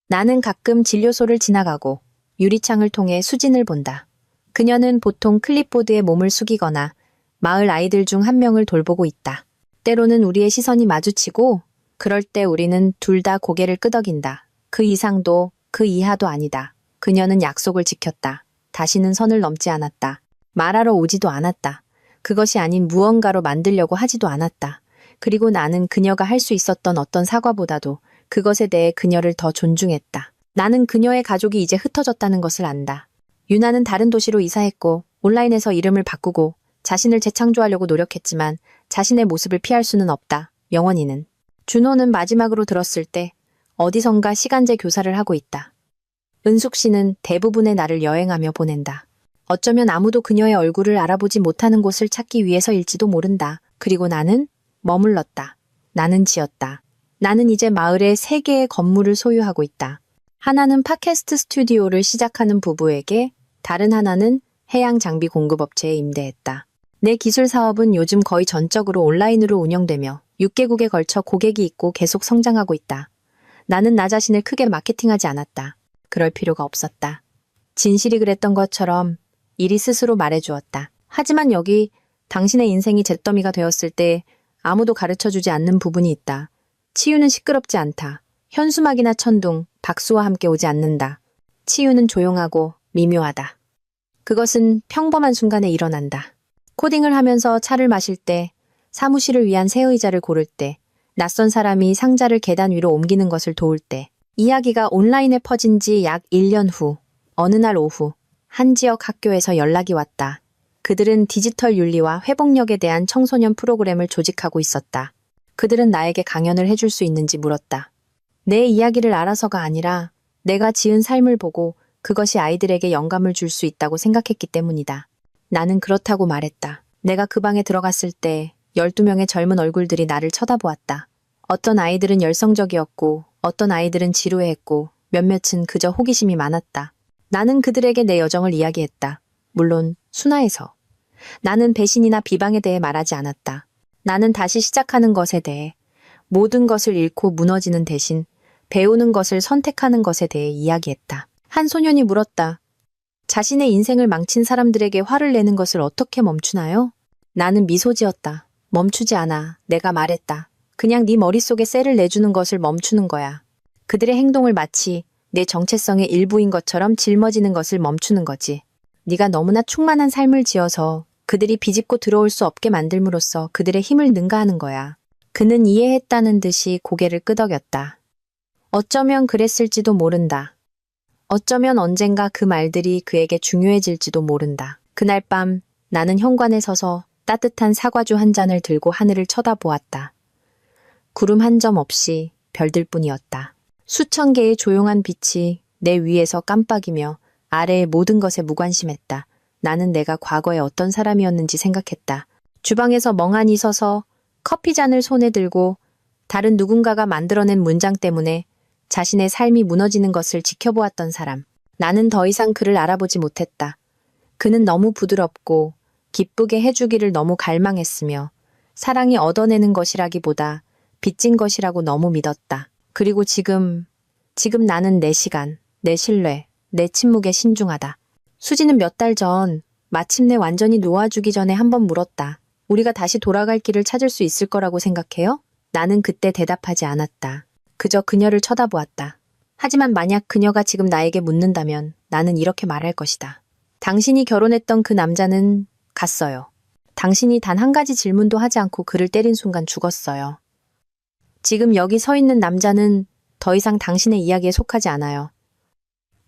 나는 가끔 진료소를 지나가고 유리창을 통해 수진을 본다. 그녀는 보통 클립보드에 몸을 숙이거나 마을 아이들 중 한 명을 돌보고 있다. 때로는 우리의 시선이 마주치고 그럴 때 우리는 둘 다 고개를 끄덕인다. 그 이상도 그 이하도 아니다. 그녀는 약속을 지켰다. 다시는 선을 넘지 않았다. 말하러 오지도 않았다. 그것이 아닌 무언가로 만들려고 하지도 않았다. 그리고 나는 그녀가 할 수 있었던 어떤 사과보다도 그것에 대해 그녀를 더 존중했다. 나는 그녀의 가족이 이제 흩어졌다는 것을 안다. 유나는 다른 도시로 이사했고 온라인에서 이름을 바꾸고 자신을 재창조하려고 노력했지만 자신의 모습을 피할 수는 없다. 영원히는. 준호는 마지막으로 들었을 때 어디선가 시간제 교사를 하고 있다. 은숙 씨는 대부분의 날을 여행하며 보낸다. 어쩌면 아무도 그녀의 얼굴을 알아보지 못하는 곳을 찾기 위해서일지도 모른다. 그리고 나는 머물렀다. 나는 지었다. 나는 이제 마을에 3개의 건물을 소유하고 있다. 하나는 팟캐스트 스튜디오를 시작하는 부부에게, 다른 하나는 해양 장비 공급업체에 임대했다. 내 기술 사업은 요즘 거의 전적으로 온라인으로 운영되며 6개국에 걸쳐 고객이 있고 계속 성장하고 있다. 나는 나 자신을 크게 마케팅하지 않았다. 그럴 필요가 없었다. 진실이 그랬던 것처럼 일이 스스로 말해주었다. 하지만 여기 당신의 인생이 잿더미가 되었을 때 아무도 가르쳐주지 않는 부분이 있다. 치유는 시끄럽지 않다. 현수막이나 천둥, 박수와 함께 오지 않는다. 치유는 조용하고 미묘하다. 그것은 평범한 순간에 일어난다. 코딩을 하면서 차를 마실 때, 사무실을 위한 새 의자를 고를 때, 낯선 사람이 상자를 계단 위로 옮기는 것을 도울 때, 이야기가 온라인에 퍼진 지 약 1년 후, 어느 날 오후, 한 지역 학교에서 연락이 왔다. 그들은 디지털 윤리와 회복력에 대한 청소년 프로그램을 조직하고 있었다. 그들은 나에게 강연을 해줄 수 있는지 물었다. 내 이야기를 알아서가 아니라 내가 지은 삶을 보고 그것이 아이들에게 영감을 줄 수 있다고 생각했기 때문이다. 나는 그렇다고 말했다. 내가 그 방에 들어갔을 때 12명의 젊은 얼굴들이 나를 쳐다보았다. 어떤 아이들은 열성적이었고 어떤 아이들은 지루해했고 몇몇은 그저 호기심이 많았다. 나는 그들에게 내 여정을 이야기했다. 물론 순화해서. 나는 배신이나 비방에 대해 말하지 않았다. 나는 다시 시작하는 것에 대해, 모든 것을 잃고 무너지는 대신 배우는 것을 선택하는 것에 대해 이야기했다. 한 소년이 물었다. 자신의 인생을 망친 사람들에게 화를 내는 것을 어떻게 멈추나요? 나는 미소 지었다. 멈추지 않아. 내가 말했다. 그냥 네 머릿속에 셀을 내주는 것을 멈추는 거야. 그들의 행동을 마치 내 정체성의 일부인 것처럼 짊어지는 것을 멈추는 거지. 네가 너무나 충만한 삶을 지어서 그들이 비집고 들어올 수 없게 만들므로써 그들의 힘을 능가하는 거야. 그는 이해했다는 듯이 고개를 끄덕였다. 어쩌면 그랬을지도 모른다. 어쩌면 언젠가 그 말들이 그에게 중요해질지도 모른다. 그날 밤 나는 현관에 서서 따뜻한 사과주 한 잔을 들고 하늘을 쳐다보았다. 구름 한 점 없이 별들 뿐이었다. 수천 개의 조용한 빛이 내 위에서 깜빡이며 아래의 모든 것에 무관심했다. 나는 내가 과거에 어떤 사람이었는지 생각했다. 주방에서 멍하니 서서 커피잔을 손에 들고 다른 누군가가 만들어낸 문장 때문에 자신의 삶이 무너지는 것을 지켜보았던 사람. 나는 더 이상 그를 알아보지 못했다. 그는 너무 부드럽고 기쁘게 해주기를 너무 갈망했으며 사랑이 얻어내는 것이라기보다 빚진 것이라고 너무 믿었다. 그리고 지금 나는 내 시간, 내 신뢰, 내 침묵에 신중하다. 수지는 몇 달 전 마침내 완전히 놓아주기 전에 한번 물었다. 우리가 다시 돌아갈 길을 찾을 수 있을 거라고 생각해요? 나는 그때 대답하지 않았다. 그저 그녀를 쳐다보았다. 하지만 만약 그녀가 지금 나에게 묻는다면 나는 이렇게 말할 것이다. 당신이 결혼했던 그 남자는 갔어요. 당신이 단 한 가지 질문도 하지 않고 그를 때린 순간 죽었어요. 지금 여기 서 있는 남자는 더 이상 당신의 이야기에 속하지 않아요.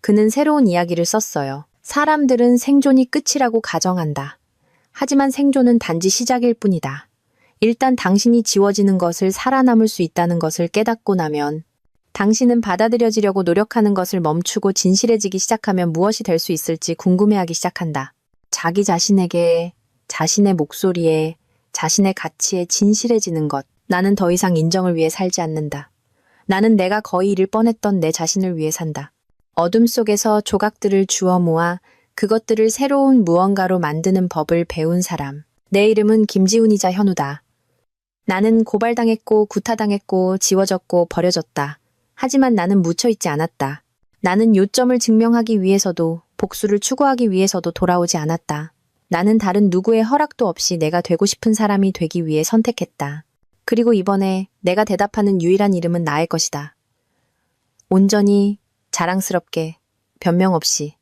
그는 새로운 이야기를 썼어요. 사람들은 생존이 끝이라고 가정한다. 하지만 생존은 단지 시작일 뿐이다. 일단 당신이 지워지는 것을 살아남을 수 있다는 것을 깨닫고 나면 당신은 받아들여지려고 노력하는 것을 멈추고 진실해지기 시작하면 무엇이 될 수 있을지 궁금해하기 시작한다. 자기 자신에게, 자신의 목소리에, 자신의 가치에 진실해지는 것. 나는 더 이상 인정을 위해 살지 않는다. 나는 내가 거의 잃을 뻔했던 내 자신을 위해 산다. 어둠 속에서 조각들을 주워 모아 그것들을 새로운 무언가로 만드는 법을 배운 사람. 내 이름은 김지훈이자 현우다. 나는 고발당했고 구타당했고 지워졌고 버려졌다. 하지만 나는 묻혀있지 않았다. 나는 요점을 증명하기 위해서도 복수를 추구하기 위해서도 돌아오지 않았다. 나는 다른 누구의 허락도 없이 내가 되고 싶은 사람이 되기 위해 선택했다. 그리고 이번에 내가 대답하는 유일한 이름은 나의 것이다. 온전히, 자랑스럽게, 변명 없이.